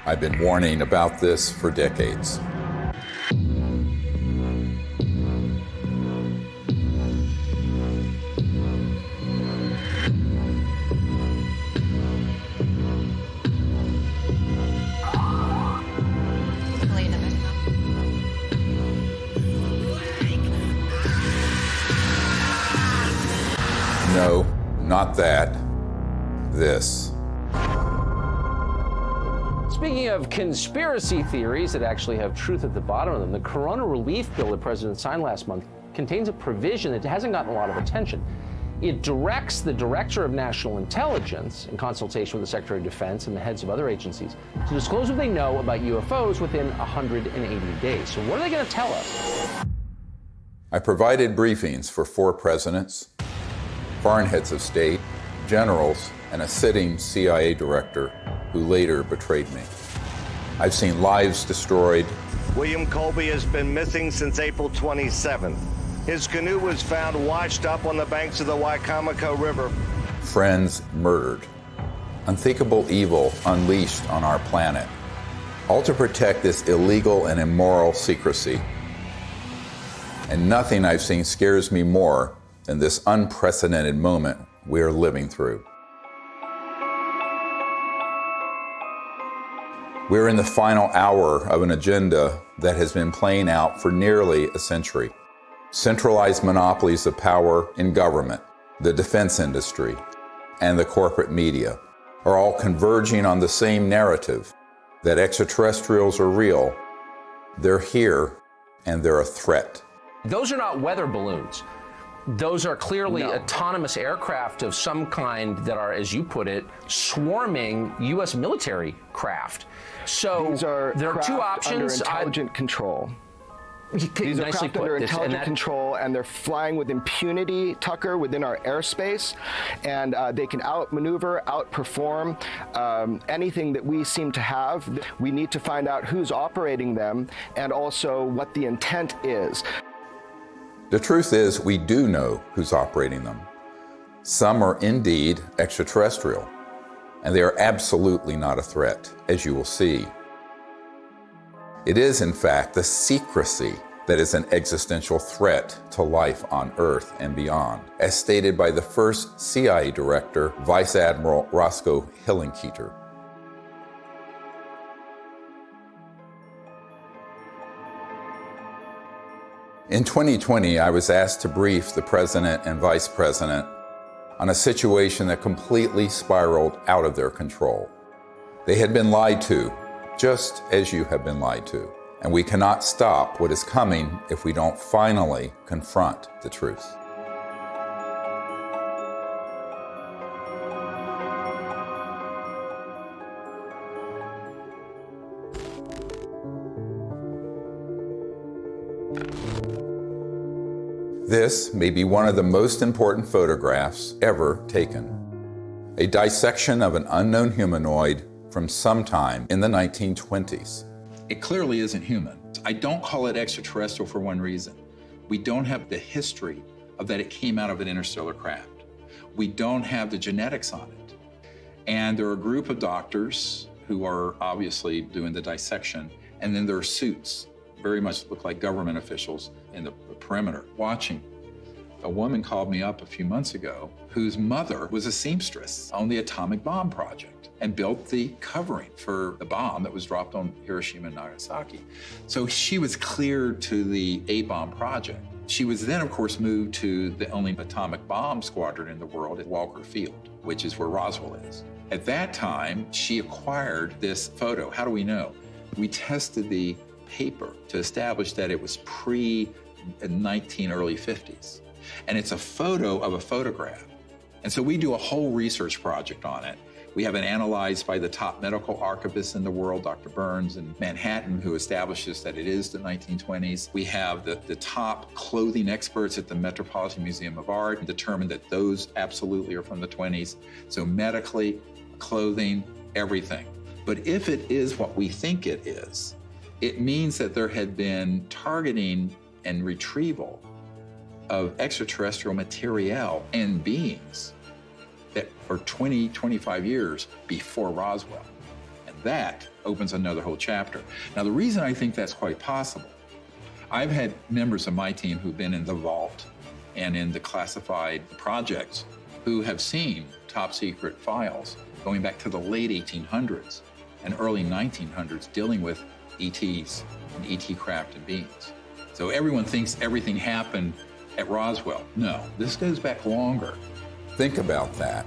I've been warning about this for decades. No, not that. This. Speaking of conspiracy theories that actually have truth at the bottom of them, the Corona Relief Bill the President signed last month contains a provision that hasn't gotten a lot of attention. It directs the Director of National Intelligence, in consultation with the Secretary of Defense and the heads of other agencies, to disclose what they know about UFOs within 180 days. So what are they going to tell us? I provided briefings for 4 presidents, foreign heads of state, generals, and a sitting CIA director who later betrayed me. I've seen lives destroyed. William Colby has been missing since April 27th. His canoe was found washed up on the banks of the Wicomico River. Friends murdered. Unthinkable evil unleashed on our planet. All to protect this illegal and immoral secrecy. And nothing I've seen scares me more than this unprecedented moment we are living through. We're in the final hour of an agenda that has been playing out for nearly a century. Centralized monopolies of power in government, the defense industry, and the corporate media are all converging on the same narrative that extraterrestrials are real, they're here, and they're a threat. Those are not weather balloons. Those are clearly autonomous aircraft of some kind that are, as you put it, swarming U.S. military craft. So these are there are 2 options. Under intelligent control. These are craft under intelligent control, and they're flying with impunity, Tucker, within our airspace, and they can outmaneuver, outperform anything that we seem to have. We need to find out who's operating them and also what the intent is. The truth is, we do know who's operating them. Some are indeed extraterrestrial, and they are absolutely not a threat, as you will see. It is, in fact, the secrecy that is an existential threat to life on Earth and beyond, as stated by the first CIA director, Vice Admiral Roscoe Hillenkoetter. In 2020, I was asked to brief the President and Vice President on a situation that completely spiraled out of their control. They had been lied to, just as you have been lied to, and we cannot stop what is coming if we don't finally confront the truth. This may be one of the most important photographs ever taken. A dissection of an unknown humanoid from sometime in the 1920s. It clearly isn't human. I don't call it extraterrestrial for one reason. We don't have the history of that it came out of an interstellar craft. We don't have the genetics on it. And there are a group of doctors who are obviously doing the dissection, and then there are suits, very much look like government officials in the perimeter watching. A woman called me up a few months ago whose mother was a seamstress on the atomic bomb project and built the covering for the bomb that was dropped on Hiroshima and Nagasaki. So she was cleared to the A-bomb project. She was then, of course, moved to the only atomic bomb squadron in the world at Walker Field, which is where Roswell is. At that time, she acquired this photo. How do we know? We tested the paper to establish that it was pre-19 early 50s. And it's a photo of a photograph. And so we do a whole research project on it. We have it analyzed by the top medical archivist in the world, Dr. Burns in Manhattan, who establishes that it is the 1920s. We have the top clothing experts at the Metropolitan Museum of Art determined that those absolutely are from the 20s. So medically, clothing, everything. But if it is what we think it is, it means that there had been targeting and retrieval of extraterrestrial material and beings that are 20, 25 years before Roswell. And that opens another whole chapter. Now, the reason I think that's quite possible, I've had members of my team who've been in the vault and in the classified projects who have seen top secret files going back to the late 1800s and early 1900s dealing with ETs and ET craft and beings. So everyone thinks everything happened at Roswell. No, this goes back longer. Think about that.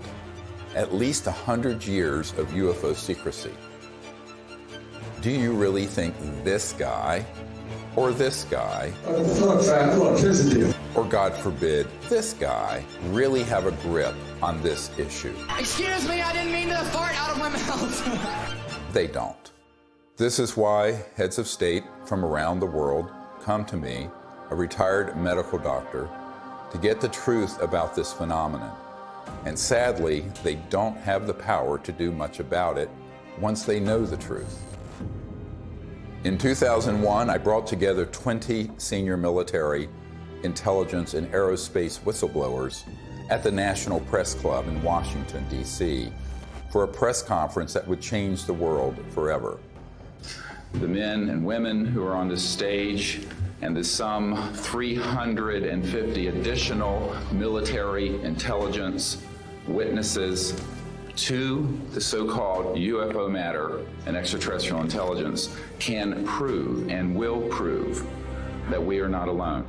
At least 100 years of UFO secrecy. Do you really think this guy, or this guy, or God forbid, this guy, really have a grip on this issue? Excuse me, I didn't mean to fart out of my mouth. They don't. This is why heads of state from around the world come to me, a retired medical doctor, to get the truth about this phenomenon. And sadly, they don't have the power to do much about it once they know the truth. In 2001, I brought together 20 senior military, intelligence, and aerospace whistleblowers at the National Press Club in Washington, D.C., for a press conference that would change the world forever. The men and women who are on this stage and the some 350 additional military intelligence witnesses to the so-called UFO matter and extraterrestrial intelligence can prove and will prove that we are not alone.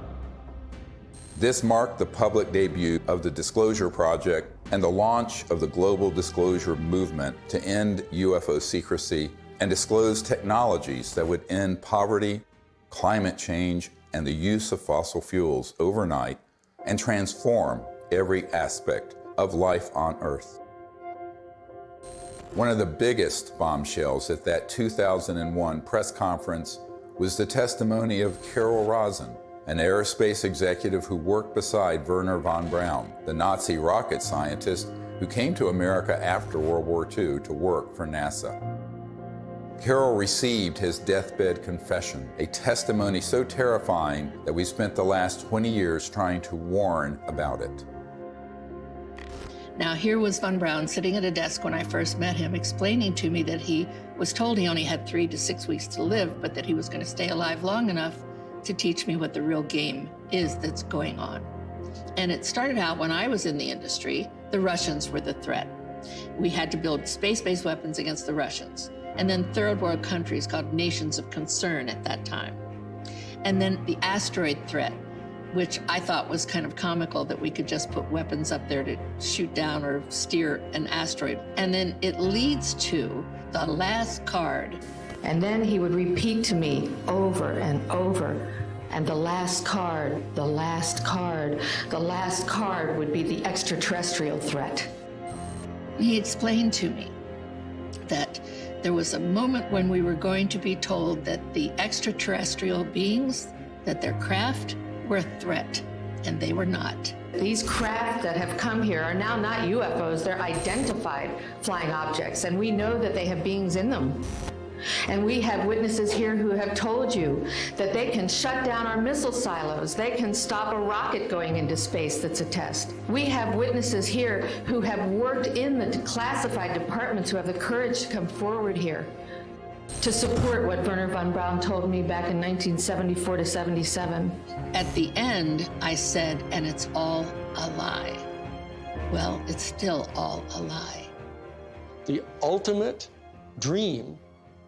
This marked the public debut of the Disclosure Project and the launch of the global disclosure movement to end UFO secrecy and disclose technologies that would end poverty, climate change, and the use of fossil fuels overnight and transform every aspect of life on Earth. One of the biggest bombshells at that 2001 press conference was the testimony of Carol Rosin, an aerospace executive who worked beside Wernher von Braun, the Nazi rocket scientist who came to America after World War II to work for NASA. Carol received his deathbed confession, a testimony so terrifying that we spent the last 20 years trying to warn about it. Now here was von Braun sitting at a desk when I first met him, explaining to me that he was told he only had 3 to 6 weeks to live, but that he was going to stay alive long enough to teach me what the real game is that's going on. And it started out when I was in the industry, the Russians were the threat. We had to build space-based weapons against the Russians. And then third world countries called nations of concern at that time. And then the asteroid threat, which I thought was kind of comical that we could just put weapons up there to shoot down or steer an asteroid. And then it leads to the last card. And then he would repeat to me over and over, and the last card, the last card, the last card would be the extraterrestrial threat. He explained to me that there was a moment when we were going to be told that the extraterrestrial beings, that their craft were a threat, and they were not. These craft that have come here are now not UFOs, they're identified flying objects, and we know that they have beings in them. And we have witnesses here who have told you that they can shut down our missile silos. They can stop a rocket going into space that's a test. We have witnesses here who have worked in the classified departments who have the courage to come forward here to support what Wernher von Braun told me back in 1974 to 77. At the end, I said, and it's all a lie. Well, it's still all a lie. The ultimate dream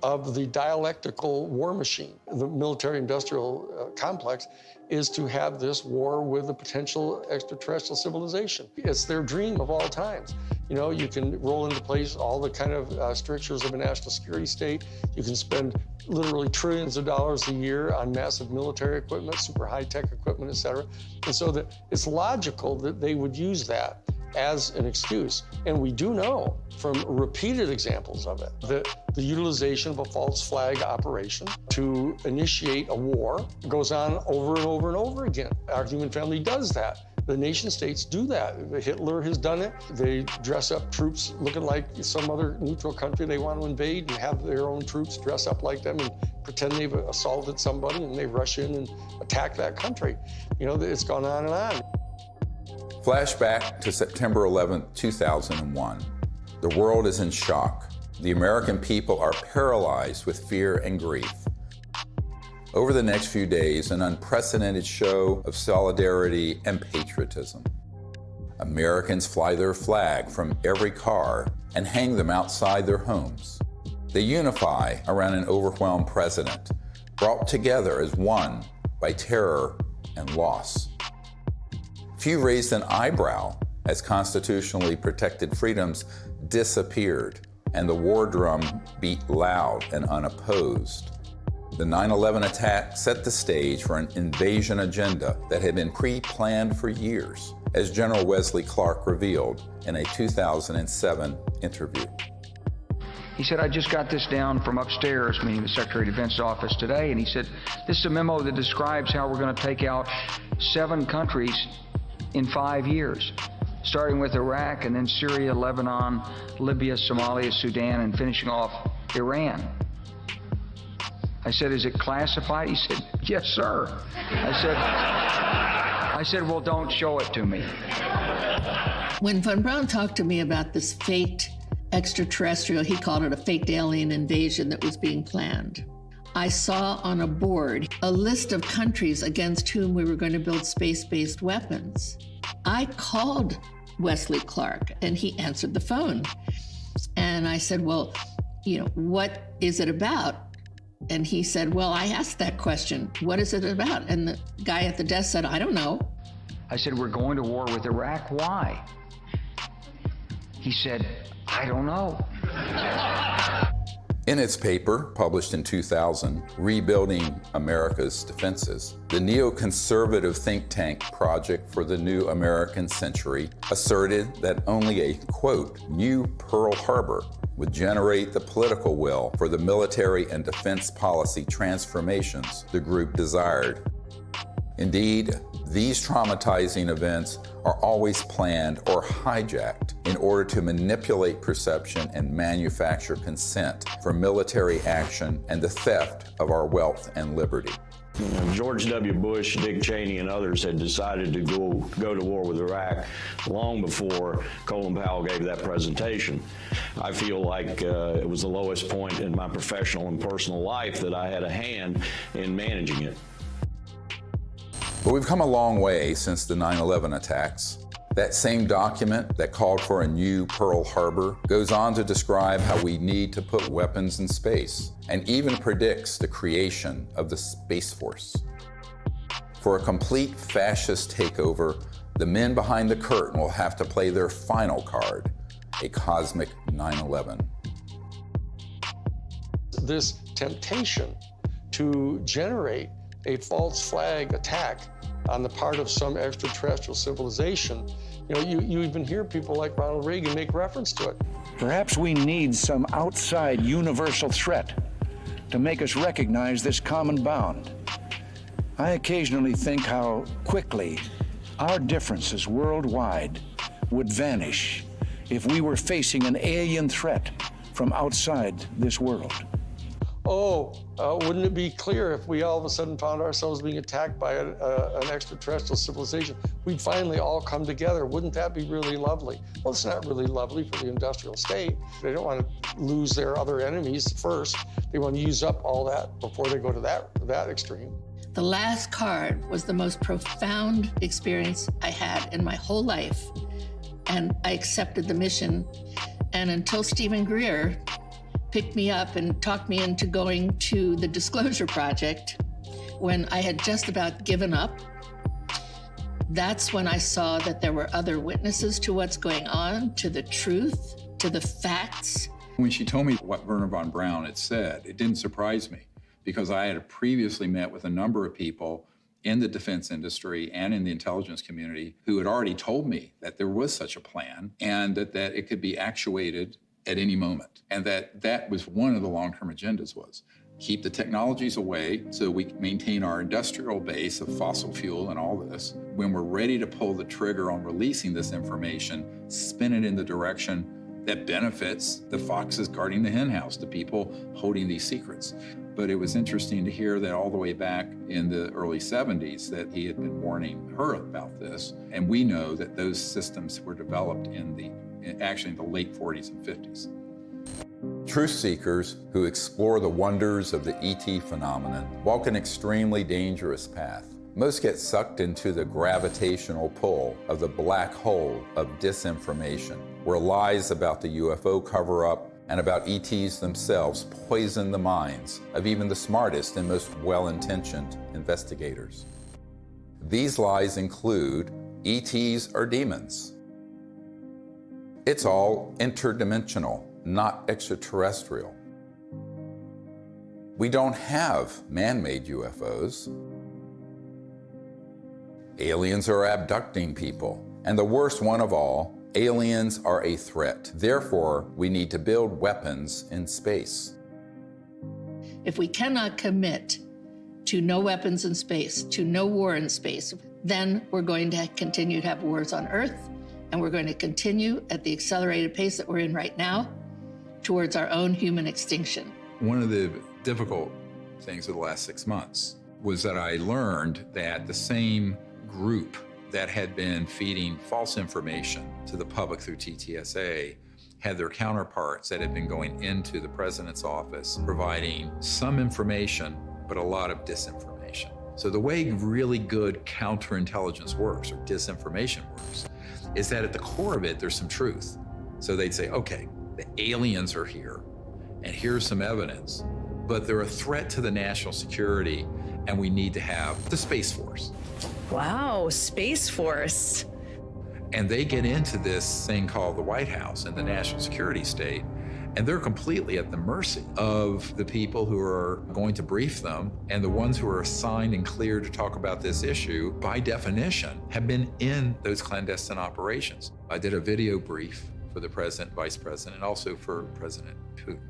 of the dialectical war machine, the military-industrial complex, is to have this war with a potential extraterrestrial civilization. It's their dream of all times. You know, you can roll into place all the kind of strictures of a national security state. You can spend literally trillions of dollars a year on massive military equipment, super high-tech equipment, et cetera. And so that it's logical that they would use that as an excuse. And we do know from repeated examples of it that the utilization of a false flag operation to initiate a war goes on over and over and over again. Our human family does that. The nation states do that. Hitler has done it. They dress up troops looking like some other neutral country they want to invade and have their own troops dress up like them and pretend they've assaulted somebody, and they rush in and attack that country. You know, it's gone on and on. Flashback to September 11, 2001. The world is in shock. The American people are paralyzed with fear and grief. Over the next few days, an unprecedented show of solidarity and patriotism. Americans fly their flag from every car and hang them outside their homes. They unify around an overwhelmed president, brought together as one by terror and loss. Few raised an eyebrow as constitutionally protected freedoms disappeared and the war drum beat loud and unopposed. The 9/11 attack set the stage for an invasion agenda that had been pre-planned for years, as General Wesley Clark revealed in a 2007 interview. He said, I just got this down from upstairs, meaning the Secretary of Defense's office today, and he said, this is a memo that describes how we're going to take out 7 countries in 5 years, starting with Iraq and then Syria, Lebanon, Libya, Somalia, Sudan, and finishing off Iran. I said, is it classified? He said, yes, sir. I said, well, don't show it to me. When Von Braun talked to me about this faked extraterrestrial, he called it a faked alien invasion that was being planned, I saw on a board a list of countries against whom we were going to build space-based weapons. I called Wesley Clark and he answered the phone. And I said, well, what is it about? And he said, well, I asked that question. What is it about? And the guy at the desk said, I don't know. I said, we're going to war with Iraq. Why? He said, I don't know. In its paper, published in 2000, Rebuilding America's Defenses, the neoconservative think tank Project for the New American Century asserted that only a, quote, new Pearl Harbor would generate the political will for the military and defense policy transformations the group desired. Indeed, these traumatizing events are always planned or hijacked in order to manipulate perception and manufacture consent for military action and the theft of our wealth and liberty. George W. Bush, Dick Cheney, and others had decided to go to war with Iraq long before Colin Powell gave that presentation. I feel like it was the lowest point in my professional and personal life that I had a hand in managing it. But we've come a long way since the 9/11 attacks. That same document that called for a new Pearl Harbor goes on to describe how we need to put weapons in space, and even predicts the creation of the Space Force. For a complete fascist takeover, the men behind the curtain will have to play their final card, a cosmic 9/11. This temptation to generate a false flag attack on the part of some extraterrestrial civilization, you even hear people like Ronald Reagan make reference to it. Perhaps we need some outside universal threat to make us recognize this common bound. I occasionally think how quickly our differences worldwide would vanish if we were facing an alien threat from outside this world. Wouldn't it be clear if we all of a sudden found ourselves being attacked by an extraterrestrial civilization? We'd finally all come together. Wouldn't that be really lovely? Well, it's not really lovely for the industrial state. They don't want to lose their other enemies first. They want to use up all that before they go to that extreme. The last card was the most profound experience I had in my whole life. And I accepted the mission. And until Stephen Greer picked me up and talked me into going to the Disclosure Project, when I had just about given up, that's when I saw that there were other witnesses to what's going on, to the truth, to the facts. When she told me what Wernher von Braun had said, it didn't surprise me, because I had previously met with a number of people in the defense industry and in the intelligence community who had already told me that there was such a plan and that it could be actuated at any moment. And that was one of the long-term agendas, was keep the technologies away so we can maintain our industrial base of fossil fuel and all this. When we're ready to pull the trigger on releasing this information, spin it in the direction that benefits the foxes guarding the henhouse, the people holding these secrets. But it was interesting to hear that all the way back in the early 70s that he had been warning her about this. And we know that those systems were developed actually in the late 40s and 50s. Truth seekers who explore the wonders of the ET phenomenon walk an extremely dangerous path. Most get sucked into the gravitational pull of the black hole of disinformation, where lies about the UFO cover-up and about ETs themselves poison the minds of even the smartest and most well-intentioned investigators. These lies include ETs are demons. It's all interdimensional, not extraterrestrial. We don't have man-made UFOs. Aliens are abducting people. And the worst one of all, aliens are a threat. Therefore, we need to build weapons in space. If we cannot commit to no weapons in space, to no war in space, then we're going to continue to have wars on Earth, and we're going to continue at the accelerated pace that we're in right now towards our own human extinction. One of the difficult things of the last 6 months was that I learned that the same group that had been feeding false information to the public through TTSA had their counterparts that had been going into the president's office providing some information, but a lot of disinformation. So the way really good counterintelligence works, or disinformation works, is that at the core of it, there's some truth. So they'd say, okay, the aliens are here, and here's some evidence, but they're a threat to the national security, and we need to have the Space Force. Wow, Space Force. And they get into this thing called the White House and the national security state, and they're completely at the mercy of the people who are going to brief them, and the ones who are assigned and cleared to talk about this issue, by definition, have been in those clandestine operations. I did a video brief for the president, vice president, and also for President Putin.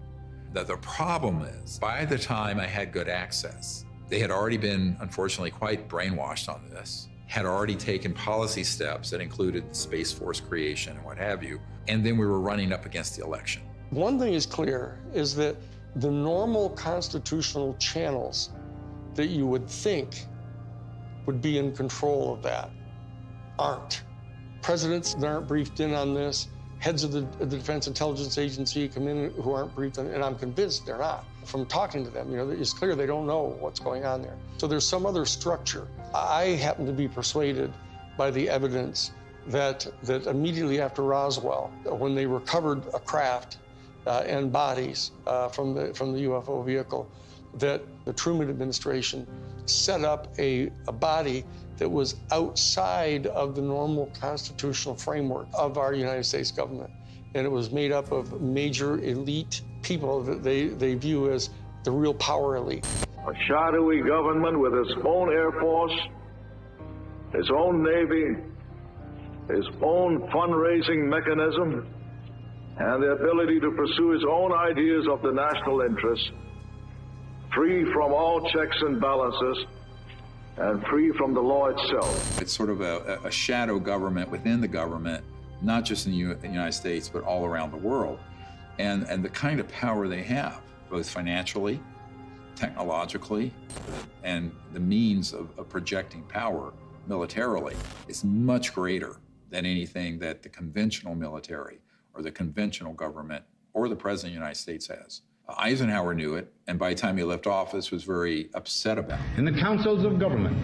That the problem is, by the time I had good access, they had already been, unfortunately, quite brainwashed on this, had already taken policy steps that included the Space Force creation and what have you, and then we were running up against the election. One thing is clear, is that the normal constitutional channels that you would think would be in control of that aren't. Presidents that aren't briefed in on this, heads of the Defense Intelligence Agency come in who aren't briefed, and I'm convinced they're not. From talking to them, it's clear they don't know what's going on there. So there's some other structure. I happen to be persuaded by the evidence that immediately after Roswell, when they recovered a craft and bodies from the UFO vehicle, that the Truman administration set up a body that was outside of the normal constitutional framework of our United States government. And it was made up of major elite people that they view as the real power elite. A shadowy government with its own Air Force, its own Navy, its own fundraising mechanism, and the ability to pursue its own ideas of the national interest, free from all checks and balances, and free from the law itself. It's sort of a shadow government within the government, not just in the United States, but all around the world. And the kind of power they have, both financially, technologically, and the means of projecting power militarily, is much greater than anything that the conventional military or the conventional government or the President of the United States has. Eisenhower knew it, and by the time he left office was very upset about it. In the councils of government,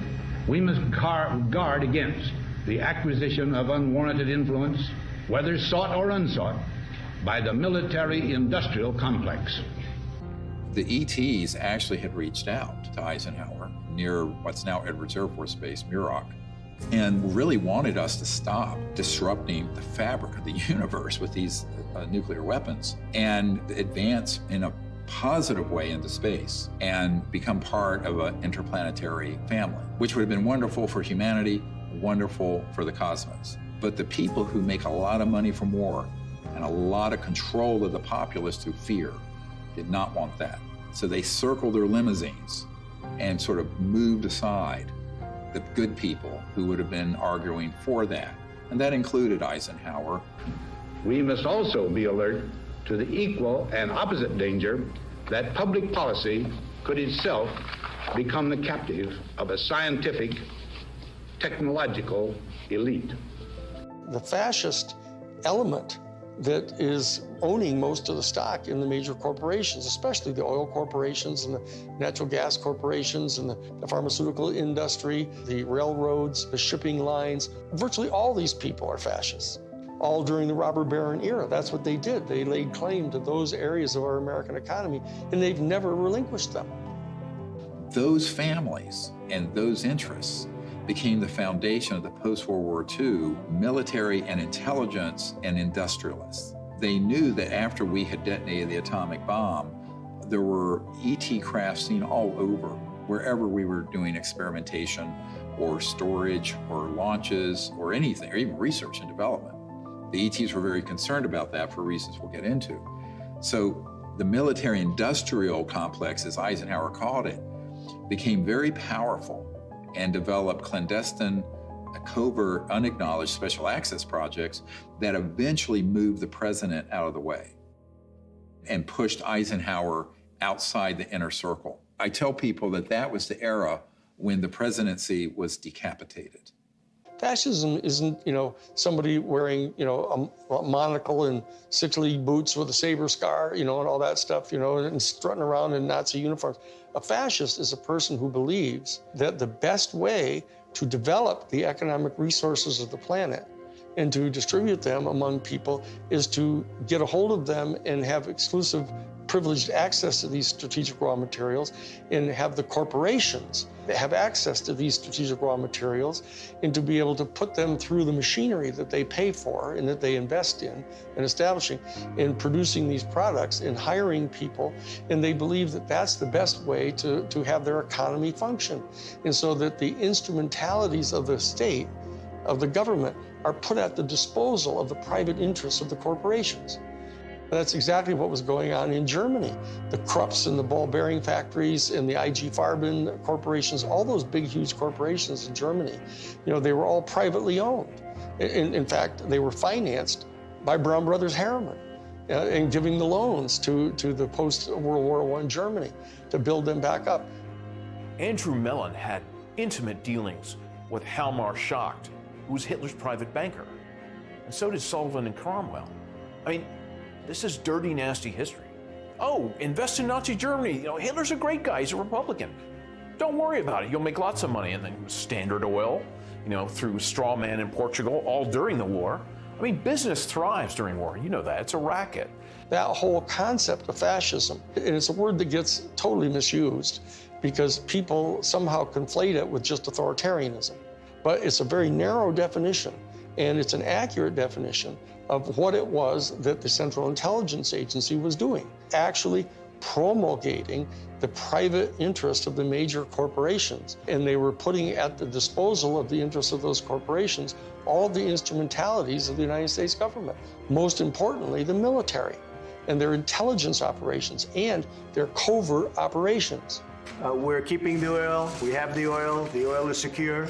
we must guard against the acquisition of unwarranted influence, whether sought or unsought, by the military-industrial complex. The ETs actually had reached out to Eisenhower near what's now Edwards Air Force Base, Muroc, and really wanted us to stop disrupting the fabric of the universe with these nuclear weapons and advance in a positive way into space and become part of an interplanetary family, which would have been wonderful for humanity, wonderful for the cosmos. But the people who make a lot of money from war and a lot of control of the populace through fear did not want that. So they circled their limousines and sort of moved aside the good people who would have been arguing for that. And that included Eisenhower. We must also be alert to the equal and opposite danger that public policy could itself become the captive of a scientific, technological elite. The fascist element that is owning most of the stock in the major corporations, especially the oil corporations and the natural gas corporations and the pharmaceutical industry, the railroads, the shipping lines. Virtually all these people are fascists, all during the robber baron era. That's what they did. They laid claim to those areas of our American economy, and they've never relinquished them. Those families and those interests became the foundation of the post-World War II military and intelligence and industrialists. They knew that after we had detonated the atomic bomb, there were ET crafts seen all over, wherever we were doing experimentation or storage or launches or anything, or even research and development. The ETs were very concerned about that for reasons we'll get into. So the military-industrial complex, as Eisenhower called it, became very powerful and developed clandestine, covert, unacknowledged special access projects that eventually moved the president out of the way and pushed Eisenhower outside the inner circle. I tell people that that was the era when the presidency was decapitated. Fascism isn't, somebody wearing, a monocle and 6-league boots with a saber scar, and all that stuff, and strutting around in Nazi uniforms. A fascist is a person who believes that the best way to develop the economic resources of the planet and to distribute them among people is to get a hold of them and have exclusive privileged access to these strategic raw materials, and have the corporations that have access to these strategic raw materials, and to be able to put them through the machinery that they pay for and that they invest in and establishing in producing these products and hiring people. And they believe that that's the best way to have their economy function. And so that the instrumentalities of the state, of the government, are put at the disposal of the private interests of the corporations. And that's exactly what was going on in Germany. The Krupps and the ball bearing factories and the IG Farben corporations, all those big, huge corporations in Germany, they were all privately owned. In fact, they were financed by Brown Brothers Harriman and giving the loans to the post-World War I Germany to build them back up. Andrew Mellon had intimate dealings with Hjalmar Schacht, who was Hitler's private banker. And so did Sullivan and Cromwell. I mean, this is dirty, nasty history. Oh, invest in Nazi Germany. Hitler's a great guy. He's a Republican. Don't worry about it. You'll make lots of money. And then Standard Oil, through straw man in Portugal, all during the war. I mean, business thrives during war. You know that. It's a racket. That whole concept of fascism, and it's a word that gets totally misused because people somehow conflate it with just authoritarianism. But it's a very narrow definition, and it's an accurate definition of what it was that the Central Intelligence Agency was doing, actually promulgating the private interest of the major corporations. And they were putting at the disposal of the interests of those corporations all the instrumentalities of the United States government, most importantly, the military and their intelligence operations and their covert operations. We're keeping the oil. We have the oil. The oil is secure.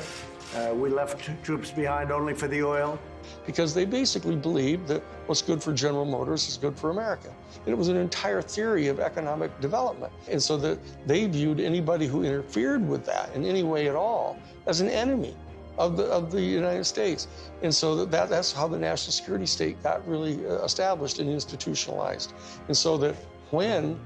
We left troops behind only for the oil. Because they basically believed that what's good for General Motors is good for America. And it was an entire theory of economic development. And so that they viewed anybody who interfered with that in any way at all as an enemy of the United States. And so that's how the national security state got really established and institutionalized. And so that when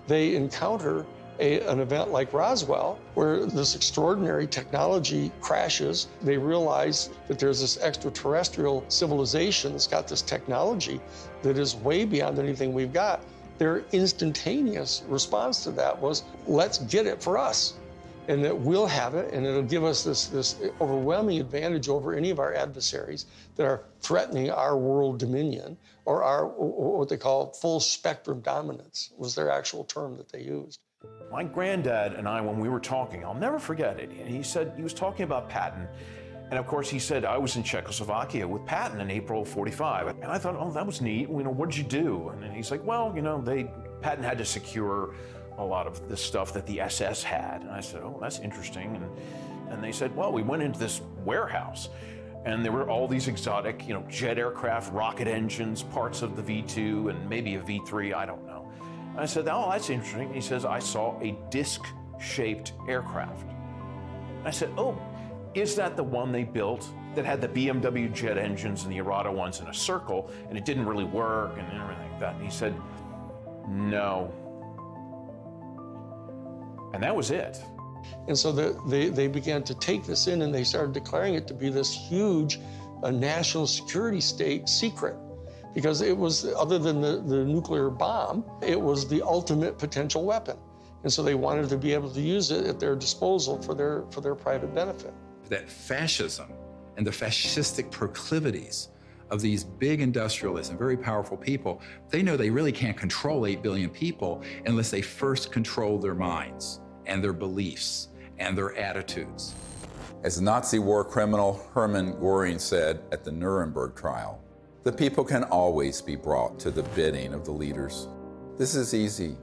they encounter an event like Roswell, where this extraordinary technology crashes, they realize that there's this extraterrestrial civilization that's got this technology that is way beyond anything we've got. Their instantaneous response to that was, let's get it for us. And that we'll have it, and it'll give us this overwhelming advantage over any of our adversaries that are threatening our world dominion, or our, what they call full spectrum dominance, was their actual term that they used. My granddad and I, when we were talking, I'll never forget it. He said, he was talking about Patton. And of course, he said, I was in Czechoslovakia with Patton in April of '45. And I thought, oh, that was neat. What did you do? And he's like, well, Patton had to secure a lot of the stuff that the SS had. And I said, oh, that's interesting. And they said, well, we went into this warehouse and there were all these exotic, jet aircraft, rocket engines, parts of the V-2 and maybe a V-3, I don't know. I said, oh, that's interesting. He says, I saw a disc-shaped aircraft. I said, oh, is that the one they built that had the BMW jet engines and the Arata ones in a circle, and it didn't really work and everything like that. And he said, no. And that was it. And so they began to take this in, and they started declaring it to be this huge national security state secret, because it was, other than the nuclear bomb, it was the ultimate potential weapon. And so they wanted to be able to use it at their disposal for their private benefit. That fascism and the fascistic proclivities of these big industrialists and very powerful people, they know they really can't control 8 billion people unless they first control their minds and their beliefs and their attitudes. As Nazi war criminal Hermann Göring said at the Nuremberg trial, the people can always be brought to the bidding of the leaders. This is easy.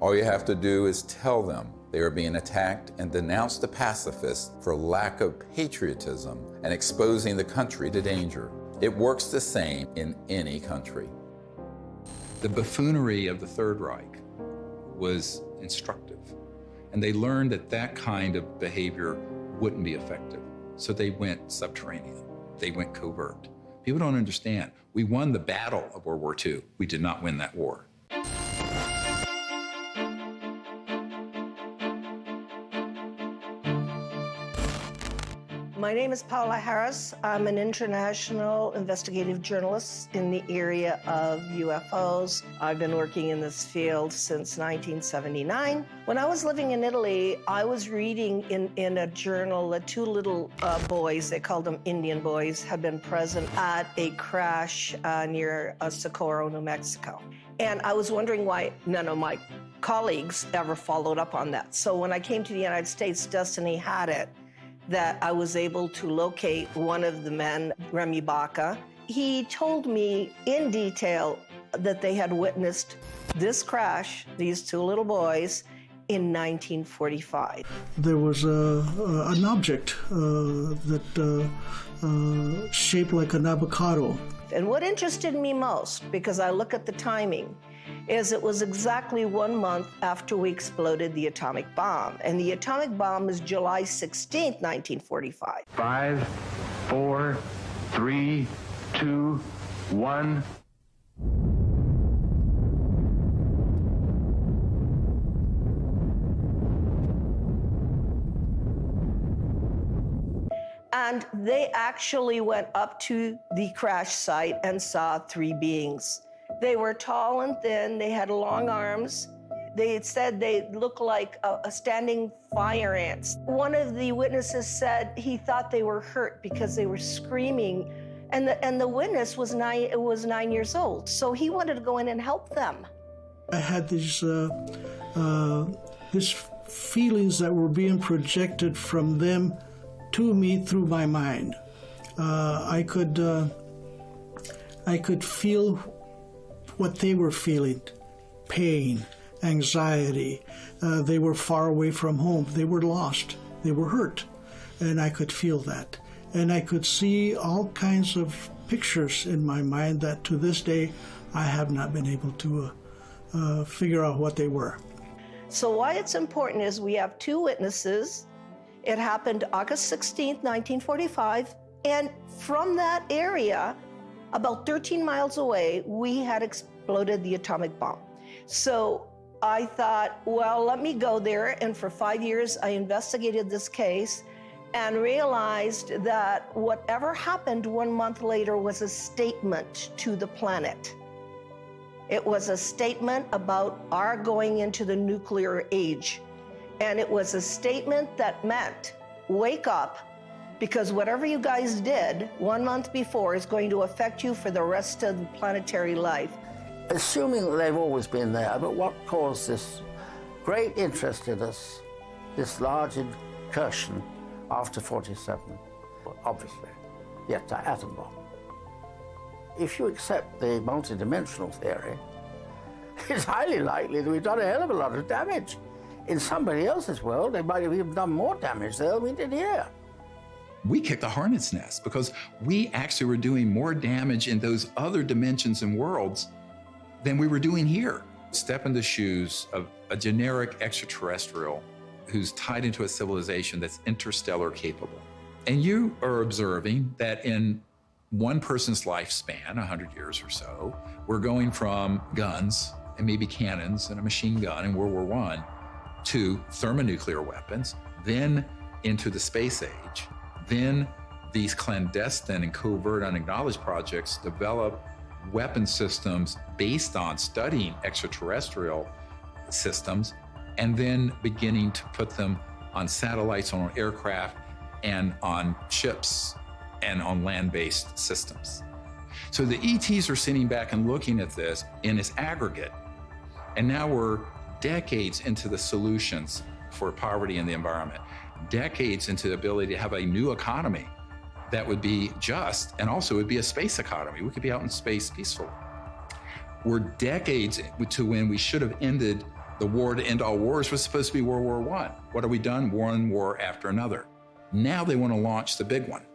All you have to do is tell them they are being attacked and denounce the pacifists for lack of patriotism and exposing the country to danger. It works the same in any country. The buffoonery of the Third Reich was instructive, and they learned that that kind of behavior wouldn't be effective. So they went subterranean. They went covert. People don't understand. We won the battle of World War II. We did not win that war. My name is Paula Harris. I'm an international investigative journalist in the area of UFOs. I've been working in this field since 1979. When I was living in Italy, I was reading in a journal that two little boys, they called them Indian boys, had been present at a crash near Socorro, New Mexico. And I was wondering why none of my colleagues ever followed up on that. So when I came to the United States, Destiny had it, that I was able to locate one of the men, Remy Baca. He told me in detail that they had witnessed this crash, these two little boys, in 1945. There was an object that shaped like an avocado. And what interested me most, because I look at the timing, is it was exactly 1 month after we exploded the atomic bomb. And the atomic bomb was July 16th, 1945. 5, 4, 3, 2, 1. And they actually went up to the crash site and saw 3 beings. They were tall and thin, they had long arms. They had said they looked like a standing fire ants. One of the witnesses said he thought they were hurt because they were screaming, and the witness was 9 years old, so he wanted to go in and help them. I had these feelings that were being projected from them to me through my mind. I could feel what they were feeling: pain, anxiety. They were far away from home. They were lost. They were hurt. And I could feel that. And I could see all kinds of pictures in my mind that to this day I have not been able to figure out what they were. So why it's important is we have 2 witnesses. It happened August 16th, 1945. And from that area, about 13 miles away, we had exploded the atomic bomb. So I thought, well, let me go there. And for 5 years, I investigated this case and realized that whatever happened 1 month later was a statement to the planet. It was a statement about our going into the nuclear age. And it was a statement that meant, wake up, because whatever you guys did 1 month before is going to affect you for the rest of the planetary life. Assuming that they've always been there, but what caused this great interest in us, this large incursion after 47? Obviously, yes, the atom bomb. If you accept the multidimensional theory, it's highly likely that we've done a hell of a lot of damage. In somebody else's world, they might have even done more damage there than we did here. We kicked the hornet's nest because we actually were doing more damage in those other dimensions and worlds than we were doing here. Step in the shoes of a generic extraterrestrial who's tied into a civilization that's interstellar capable. And you are observing that in one person's lifespan, 100 years or so, we're going from guns and maybe cannons and a machine gun in World War I to thermonuclear weapons, then into the space age, then these clandestine and covert unacknowledged projects develop weapon systems based on studying extraterrestrial systems, and then beginning to put them on satellites, on aircraft, and on ships, and on land-based systems. So the ETs are sitting back and looking at this in its aggregate, and now we're decades into the solutions for poverty in the environment, decades into the ability to have a new economy that would be just, and also would be a space economy. We could be out in space peacefully. We're decades to when we should have ended the war to end all wars was supposed to be World War I. What have we done? One war after another. Now they want to launch the big one,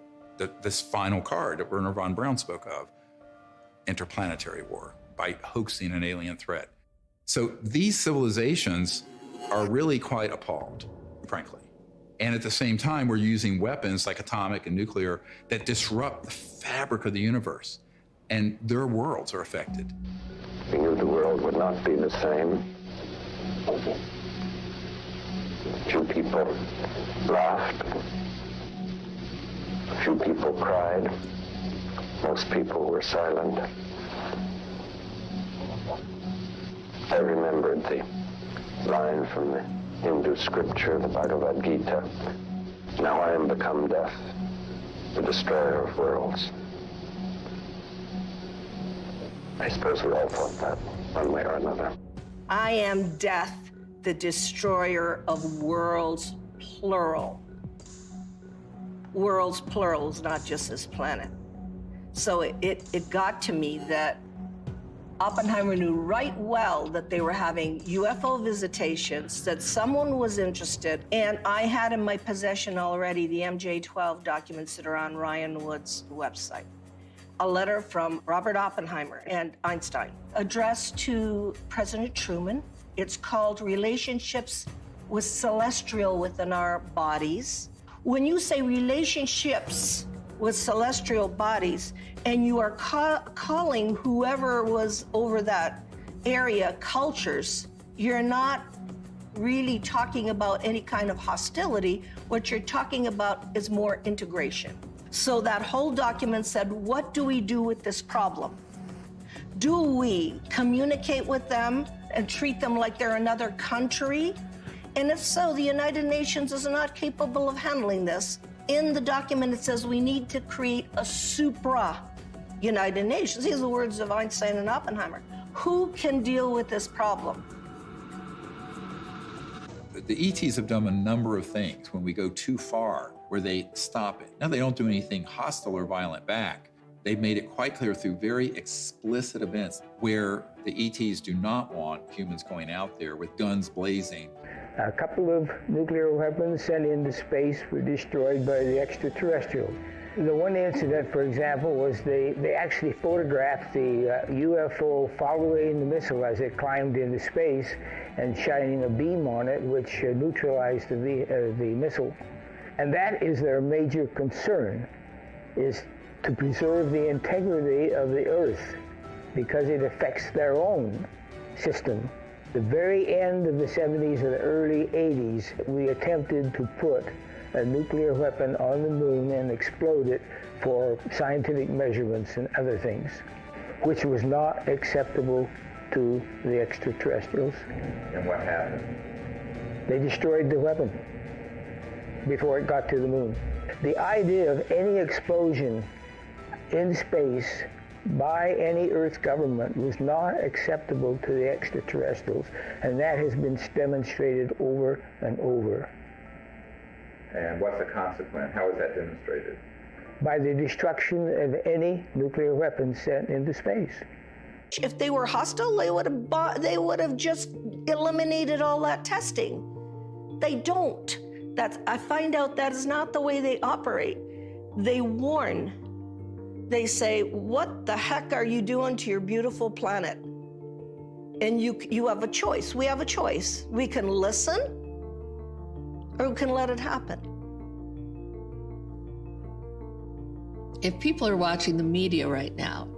this final card that Wernher von Braun spoke of, interplanetary war, by hoaxing an alien threat. So these civilizations are really quite appalled, frankly. And at the same time, we're using weapons like atomic and nuclear that disrupt the fabric of the universe, and their worlds are affected. We knew the world would not be the same. Few people laughed. Few people cried. Most people were silent. I remembered the line from the Hindu scripture, the Bhagavad Gita. Now I am become death, the destroyer of worlds. I suppose we all thought that, one way or another. I am death, the destroyer of worlds, plural. Worlds, plurals, not just this planet. So it got to me that Oppenheimer knew right well that they were having UFO visitations, that someone was interested, and I had in my possession already the MJ-12 documents that are on Ryan Wood's website. A letter from Robert Oppenheimer and Einstein addressed to President Truman. It's called Relationships with Celestial Within Our Bodies. When you say relationships with celestial bodies, and you are calling whoever was over that area cultures, you're not really talking about any kind of hostility. What you're talking about is more integration. So that whole document said, what do we do with this problem? Do we communicate with them and treat them like they're another country? And if so, the United Nations is not capable of handling this. In the document, it says we need to create a supra-United Nations. These are the words of Einstein and Oppenheimer. Who can deal with this problem? The ETs have done a number of things when we go too far, where they stop it. Now, they don't do anything hostile or violent back. They've made it quite clear through very explicit events where the ETs do not want humans going out there with guns blazing. A couple of nuclear weapons sent into space were destroyed by the extraterrestrials. The one incident, for example, was they actually photographed the UFO following the missile as it climbed into space and shining a beam on it, which neutralized the missile. And that is their major concern, is to preserve the integrity of the Earth, because it affects their own system. The very end of the 70s and the early 80s, we attempted to put a nuclear weapon on the moon and explode it for scientific measurements and other things, which was not acceptable to the extraterrestrials. And what happened? They destroyed the weapon before it got to the moon. The idea of any explosion in space by any Earth government was not acceptable to the extraterrestrials, and that has been demonstrated over and over. And what's the consequence? How is that demonstrated? By the destruction of any nuclear weapons sent into space. If they were hostile, they would have just eliminated all that testing. They don't. I find out that is not the way they operate. They warn. They say, what the heck are you doing to your beautiful planet? And you have a choice. We have a choice. We can listen, or we can let it happen. If people are watching the media right now,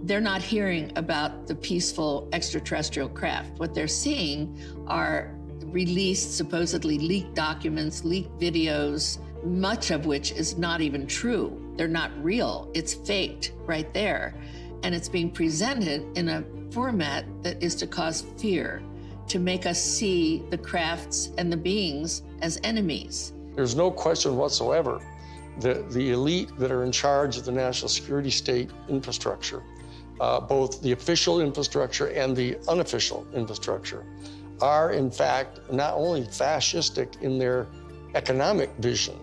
they're not hearing about the peaceful extraterrestrial craft. What they're seeing are released, supposedly leaked documents, leaked videos, much of which is not even true. They're not real. It's faked right there. And it's being presented in a format that is to cause fear, to make us see the crafts and the beings as enemies. There's no question whatsoever that the elite that are in charge of the national security state infrastructure, both the official infrastructure and the unofficial infrastructure, are in fact not only fascistic in their economic vision,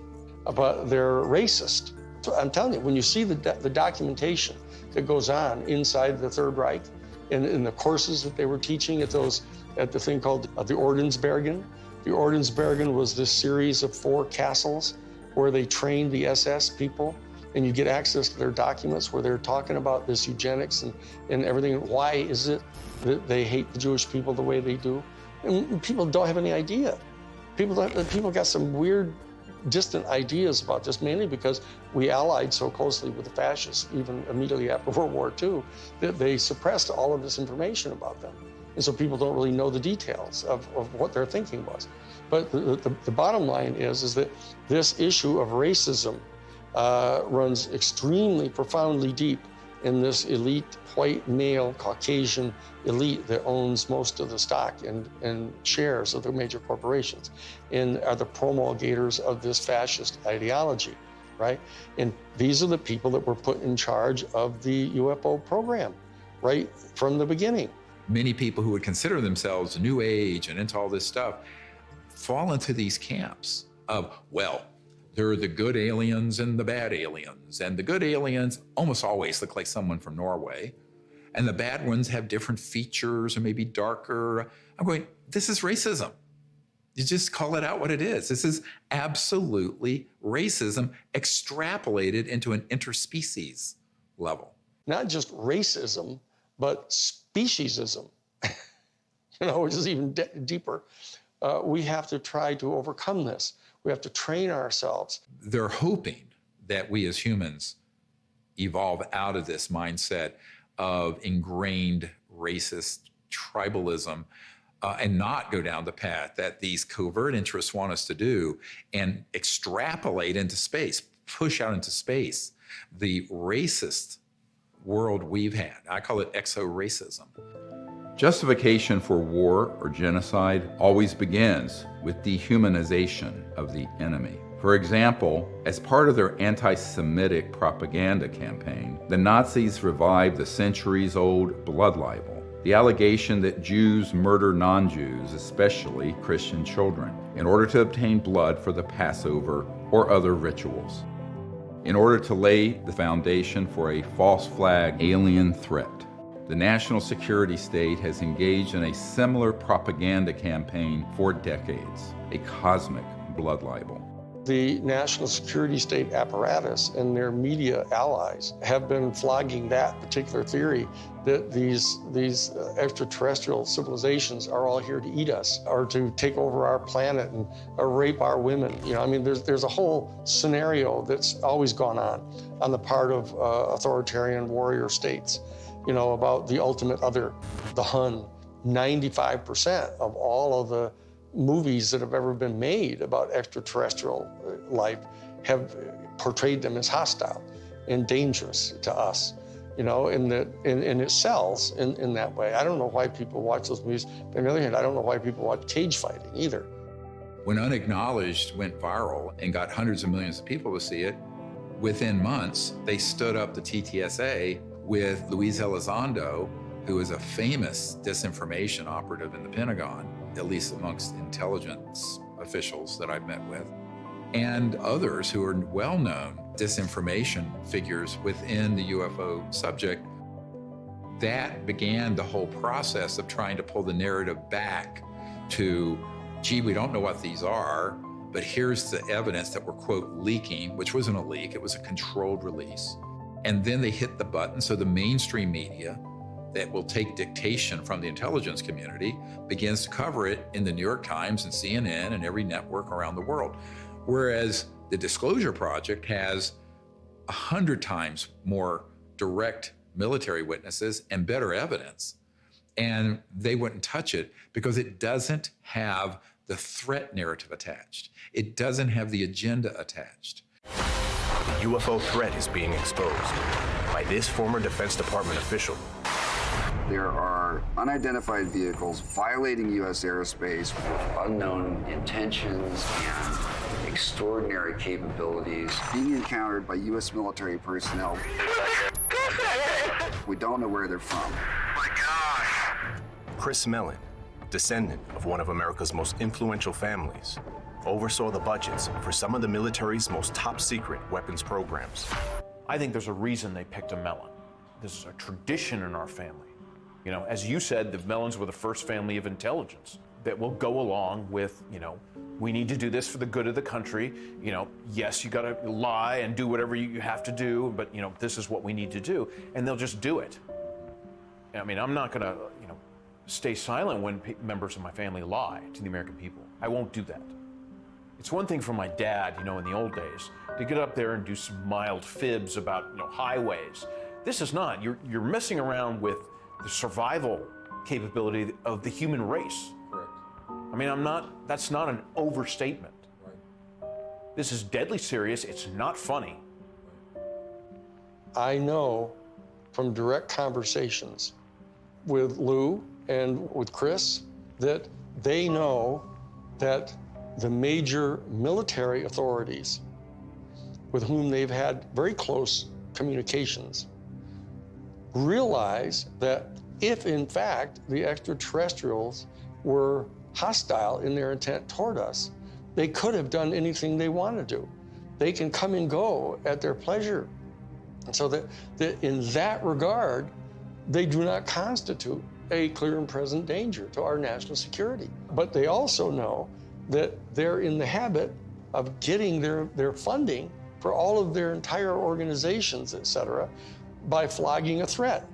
but they're racist. So I'm telling you, when you see the documentation that goes on inside the Third Reich, in the courses that they were teaching at the thing called the Ordensbergen. The Ordensbergen was this series of 4 castles where they trained the SS people, and you get access to their documents where they're talking about this eugenics and everything. Why is it that they hate the Jewish people the way they do? And people don't have any idea. People got some weird, distant ideas about this, mainly because we allied so closely with the fascists, even immediately after World War II, that they suppressed all of this information about them. And so people don't really know the details of what their thinking was. But the bottom line is that this issue of racism runs extremely profoundly deep in this elite, white, male, Caucasian elite that owns most of the stock and shares of the major corporations and are the promulgators of this fascist ideology, right? And these are the people that were put in charge of the UFO program right from the beginning. Many people who would consider themselves New Age and into all this stuff fall into these camps of, well, there are the good aliens and the bad aliens. And the good aliens almost always look like someone from Norway. And the bad ones have different features or maybe darker. I'm going, this is racism. You just call it out what it is. This is absolutely racism extrapolated into an interspecies level. Not just racism, but speciesism, which is even deeper. We have to try to overcome this. We have to train ourselves. They're hoping that we as humans evolve out of this mindset of ingrained racist tribalism and not go down the path that these covert interests want us to do and extrapolate into space, push out into space the racist world we've had. I call it exo-racism. Justification for war or genocide always begins with dehumanization of the enemy. For example, as part of their anti-Semitic propaganda campaign, the Nazis revived the centuries-old blood libel, the allegation that Jews murder non-Jews, especially Christian children, in order to obtain blood for the Passover or other rituals, in order to lay the foundation for a false flag alien threat. The national security state has engaged in a similar propaganda campaign for decades, a cosmic blood libel. The national security state apparatus and their media allies have been flogging that particular theory that these extraterrestrial civilizations are all here to eat us or to take over our planet and rape our women. There's a whole scenario that's always gone on the part of authoritarian warrior states. About the ultimate other, the Hun. 95% of all of the movies that have ever been made about extraterrestrial life have portrayed them as hostile and dangerous to us, and it sells in that way. I don't know why people watch those movies. But on the other hand, I don't know why people watch cage fighting either. When Unacknowledged went viral and got hundreds of millions of people to see it, within months, they stood up the TTSA with Luis Elizondo, who is a famous disinformation operative in the Pentagon, at least amongst intelligence officials that I've met with, and others who are well-known disinformation figures within the UFO subject. That began the whole process of trying to pull the narrative back to, gee, we don't know what these are, but here's the evidence that we're, quote, leaking, which wasn't a leak, it was a controlled release. And then they hit the button, so the mainstream media that will take dictation from the intelligence community begins to cover it in the New York Times and CNN and every network around the world. Whereas the Disclosure Project has 100 times more direct military witnesses and better evidence. And they wouldn't touch it because it doesn't have the threat narrative attached. It doesn't have the agenda attached. The UFO threat is being exposed by this former Defense Department official. There are unidentified vehicles violating U.S. airspace with unknown intentions and extraordinary capabilities being encountered by U.S. military personnel. We don't know where they're from. Chris Mellon, descendant of one of America's most influential families, oversaw the budgets for some of the military's most top-secret weapons programs. I think there's a reason they picked a Mellon. This is a tradition in our family. You know, as you said, the Mellons were the first family of intelligence that will go along with, you know, we need to do this for the good of the country. You know, yes, you gotta lie and do whatever you have to do, but, you know, this is what we need to do. And they'll just do it. I mean, I'm not gonna, you know, stay silent when members of my family lie to the American people. I won't do that. It's one thing for my dad, you know, in the old days, to get up there and do some mild fibs about, you know, highways. This is not. You're messing around with the survival capability of the human race. Correct. I mean, that's not an overstatement. Right. This is deadly serious. It's not funny. I know from direct conversations with Lou and with Chris that they know that the major military authorities with whom they've had very close communications realize that if in fact the extraterrestrials were hostile in their intent toward us, they could have done anything they want to do. They can come and go at their pleasure. And so that in that regard, they do not constitute a clear and present danger to our national security. But they also know that they're in the habit of getting their funding for all of their entire organizations, et cetera, by flogging a threat.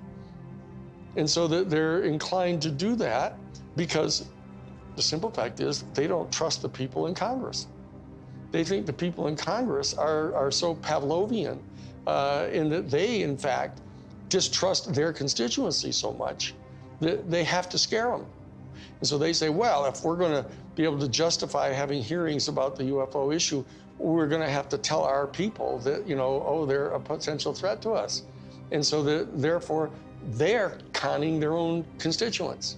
And so that they're inclined to do that because the simple fact is they don't trust the people in Congress. They think the people in Congress are so Pavlovian in that they, in fact, distrust their constituency so much that they have to scare them. And so they say, well, if we're going to be able to justify having hearings about the UFO issue, we're going to have to tell our people that, you know, oh, they're a potential threat to us. And so therefore, they're conning their own constituents.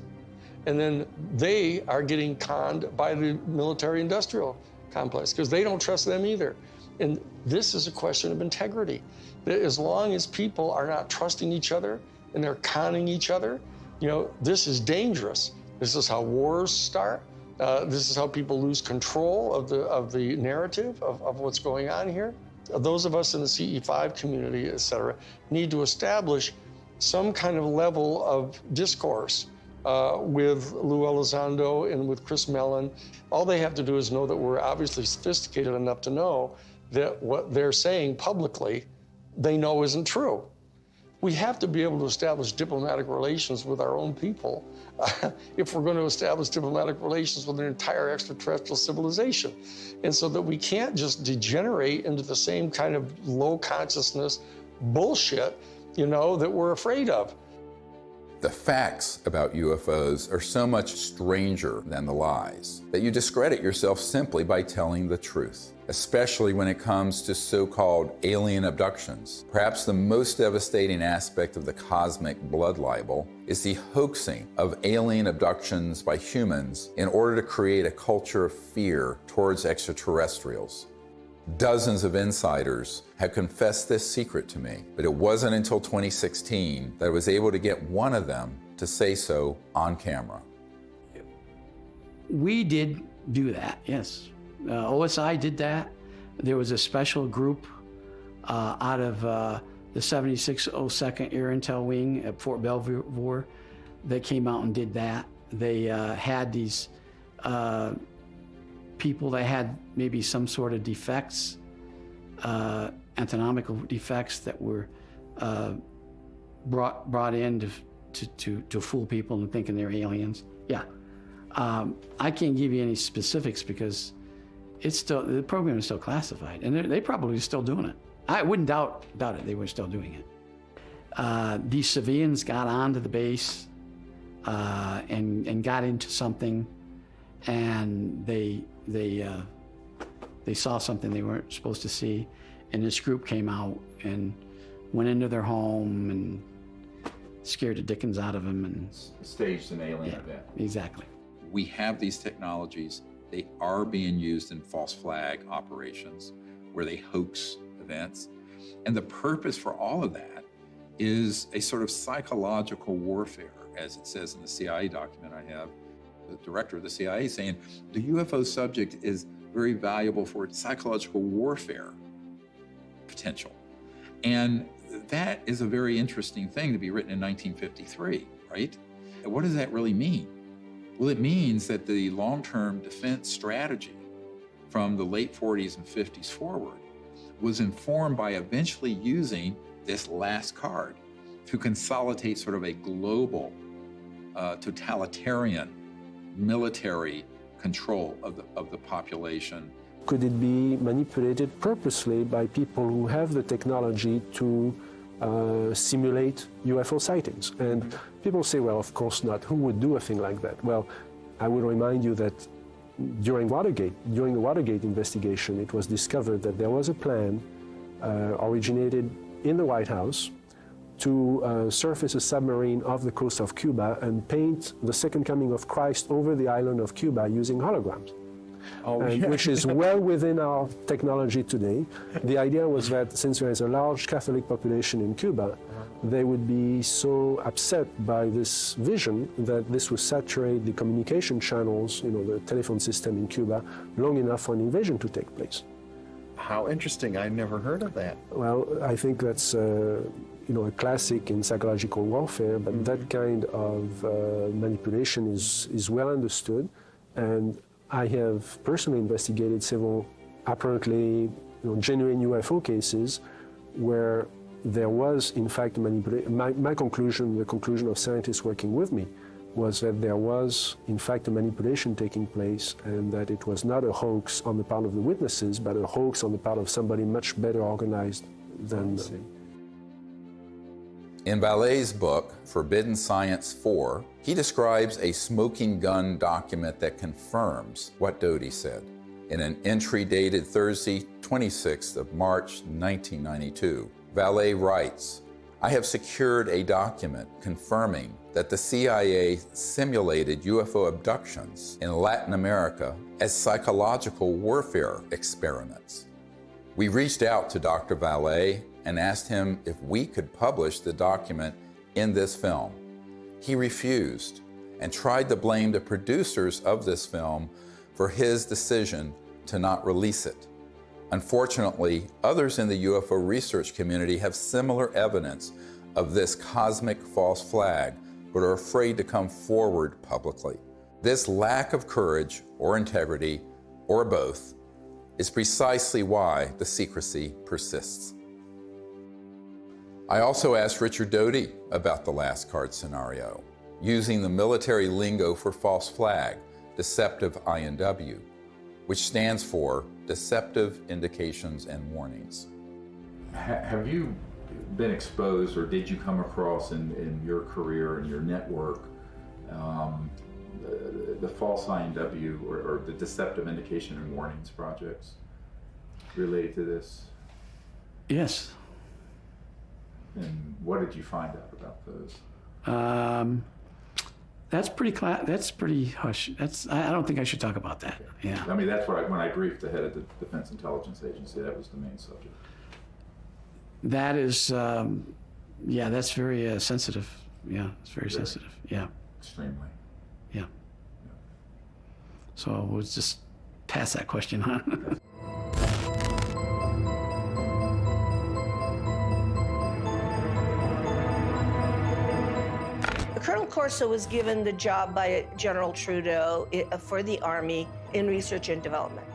And then they are getting conned by the military-industrial complex because they don't trust them either. And this is a question of integrity. That as long as people are not trusting each other and they're conning each other, you know, this is dangerous. This is how wars start. This is how people lose control of the narrative of what's going on here. Those of us in the CE5 community, et cetera, need to establish some kind of level of discourse with Lou Elizondo and with Chris Mellon. All they have to do is know that we're obviously sophisticated enough to know that what they're saying publicly, they know isn't true. We have to be able to establish diplomatic relations with our own people if we're going to establish diplomatic relations with an entire extraterrestrial civilization. And so that we can't just degenerate into the same kind of low consciousness bullshit, you know, that we're afraid of. The facts about UFOs are so much stranger than the lies that you discredit yourself simply by telling the truth, especially when it comes to so-called alien abductions. Perhaps the most devastating aspect of the cosmic blood libel is the hoaxing of alien abductions by humans in order to create a culture of fear towards extraterrestrials. Dozens of insiders have confessed this secret to me, but it wasn't until 2016 that I was able to get one of them to say so on camera. We did do that, yes. OSI did that. There was a special group out of the 7602nd Air Intel Wing at Fort Belvoir that came out and did that. They had these people that had maybe some sort of defects, anatomical defects that were brought in to fool people into thinking they're aliens. Yeah, I can't give you any specifics because it's still, the program is still classified, and they're probably still doing it. I wouldn't doubt it. They were still doing it. These civilians got onto the base and got into something, and they saw something they weren't supposed to see, and this group came out and went into their home and scared the dickens out of them and staged an alien event. Exactly. We have these technologies. They are being used in false flag operations where they hoax events. And the purpose for all of that is a sort of psychological warfare, as it says in the CIA document I have, the director of the CIA saying the UFO subject is very valuable for psychological warfare potential. And that is a very interesting thing to be written in 1953, right? And what does that really mean? Well, it means that the long-term defense strategy from the late 40s and 50s forward was informed by eventually using this last card to consolidate sort of a global totalitarian military control of the population. Could it be manipulated purposely by people who have the technology to simulate UFO sightings? And people say, well, of course not. Who would do a thing like that? Well, I would remind you that during the Watergate investigation, it was discovered that there was a plan originated in the White House to surface a submarine off the coast of Cuba and paint the second coming of Christ over the island of Cuba using holograms. Which is well within our technology today. The idea was that since there is a large Catholic population in Cuba, they would be so upset by this vision that this would saturate the communication channels, the telephone system in Cuba, long enough for an invasion to take place. How interesting. I never heard of that. Well, I think that's a classic in psychological warfare, but that kind of manipulation is well understood. And I have personally investigated several apparently genuine UFO cases where there was, in fact, manipulation. My conclusion, the conclusion of scientists working with me, was that there was, in fact, a manipulation taking place and that it was not a hoax on the part of the witnesses, but a hoax on the part of somebody much better organized than them. In Vallee's book, Forbidden Science 4, he describes a smoking gun document that confirms what Doty said. In an entry dated Thursday, 26th of March, 1992, Vallee writes, "I have secured a document confirming that the CIA simulated UFO abductions in Latin America as psychological warfare experiments. We reached out to Dr. Vallee and asked him if we could publish the document in this film. He refused and tried to blame the producers of this film for his decision to not release it. Unfortunately, others in the UFO research community have similar evidence of this cosmic false flag, but are afraid to come forward publicly. This lack of courage or integrity, or both, is precisely why the secrecy persists." I also asked Richard Doty about the last card scenario, using the military lingo for false flag, deceptive INW, which stands for Deceptive Indications and Warnings. Have you been exposed, or did you come across in your career and your network the false INW or the Deceptive Indication and Warnings projects related to this? Yes. And what did you find out about those? That's pretty hush. I don't think I should talk about that. Yeah. I mean, that's what when I briefed the head of the Defense Intelligence Agency, that was the main subject. That is, that's very sensitive. Yeah, it's very sensitive. Yeah. Extremely. Yeah. So we'll just pass that question on. Colonel Corso was given the job by General Trudeau for the Army in research and development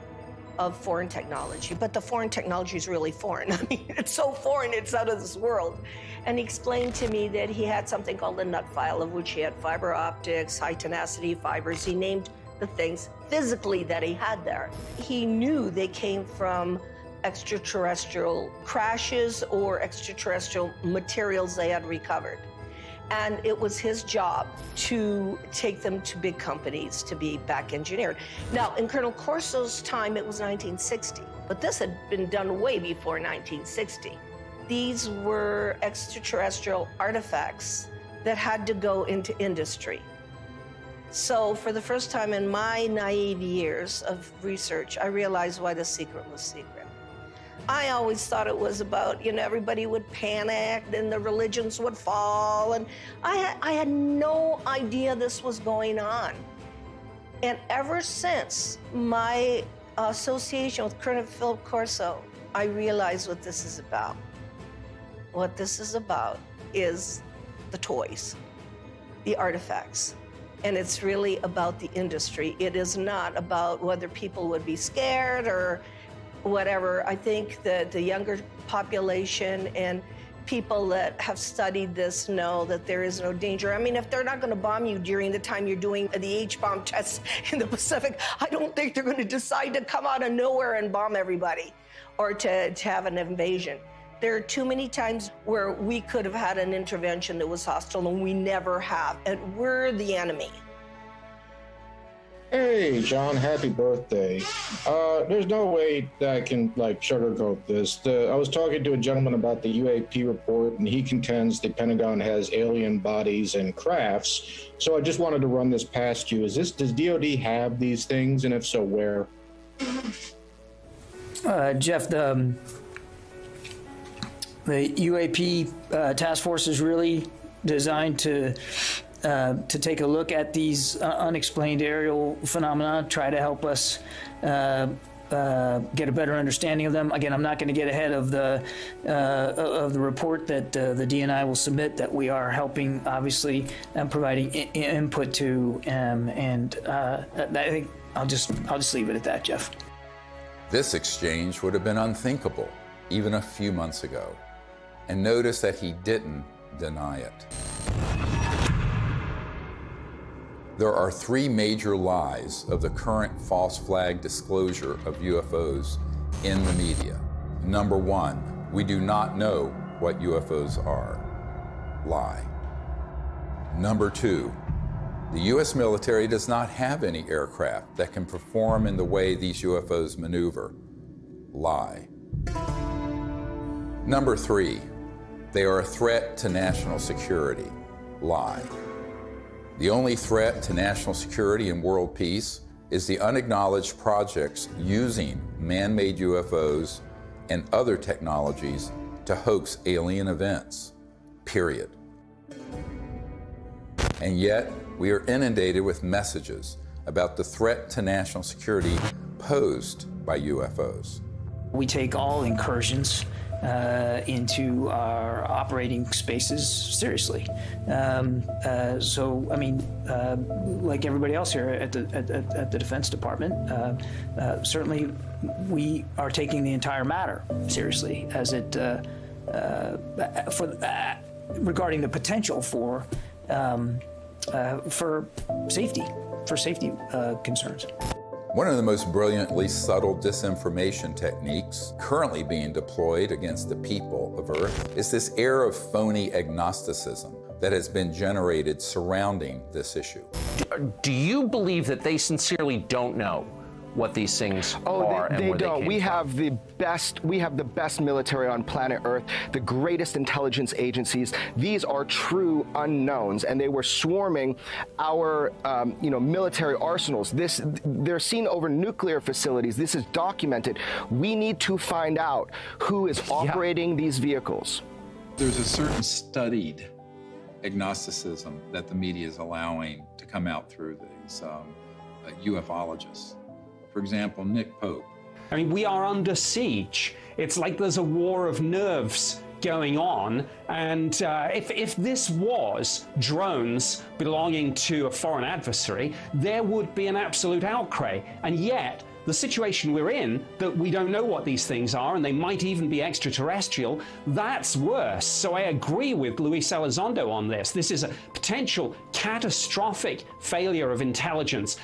of foreign technology. But the foreign technology is really foreign. I mean, it's so foreign, it's out of this world. And he explained to me that he had something called the nut file, of which he had fiber optics, high tenacity fibers. He named the things physically that he had there. He knew they came from extraterrestrial crashes or extraterrestrial materials they had recovered. And it was his job to take them to big companies to be back engineered. Now, in Colonel Corso's time, it was 1960, but this had been done way before 1960. These were extraterrestrial artifacts that had to go into industry. So for the first time in my naive years of research, I realized why the secret was secret. I always thought it was about, everybody would panic and the religions would fall. And I had no idea this was going on. And ever since my association with Colonel Philip Corso, I realized what this is about. What this is about is the toys, the artifacts. And it's really about the industry. It is not about whether people would be scared or whatever. I think that the younger population and people that have studied this know that there is no danger. I mean, if they're not going to bomb you during the time you're doing the H-bomb tests in the Pacific, I don't think they're going to decide to come out of nowhere and bomb everybody or to have an invasion. There are too many times where we could have had an intervention that was hostile, and we never have, and we're the enemy. Hey, John, happy birthday. There's no way that I can, sugarcoat this. I was talking to a gentleman about the UAP report, and he contends the Pentagon has alien bodies and crafts. So I just wanted to run this past you. Does DOD have these things, and if so, where? Jeff, the UAP task force is really designed to take a look at these unexplained aerial phenomena, try to help us get a better understanding of them. Again, I'm not going to get ahead of the report that the DNI will submit, that we are helping, obviously, and providing input to, and I think I'll just leave it at that, Jeff. This exchange would have been unthinkable even a few months ago. And notice that he didn't deny it. There are three major lies of the current false flag disclosure of UFOs in the media. Number one, we do not know what UFOs are. Lie. Number two, the U.S. military does not have any aircraft that can perform in the way these UFOs maneuver. Lie. Number three, they are a threat to national security. Lie. The only threat to national security and world peace is the unacknowledged projects using man-made UFOs and other technologies to hoax alien events, period. And yet, we are inundated with messages about the threat to national security posed by UFOs. We take all incursions into our operating spaces seriously. So, I mean, like everybody else here at the Defense Department, certainly we are taking the entire matter seriously as it regarding the potential for safety concerns. One of the most brilliantly subtle disinformation techniques currently being deployed against the people of Earth is this air of phony agnosticism that has been generated surrounding this issue. Do you believe that they sincerely don't know what these things are and where they don't? We have the best military on planet Earth, the greatest intelligence agencies. These are true unknowns, and they were swarming our military arsenals. They're seen over nuclear facilities. This is documented. We need to find out who is operating these vehicles. There's a certain studied agnosticism that the media is allowing to come out through these ufologists. For example, Nick Pope. I mean, we are under siege. It's like there's a war of nerves going on. And if this was drones belonging to a foreign adversary, there would be an absolute outcry. And yet, the situation we're in, that we don't know what these things are, and they might even be extraterrestrial, that's worse. So I agree with Luis Elizondo on this. This is a potential catastrophic failure of intelligence.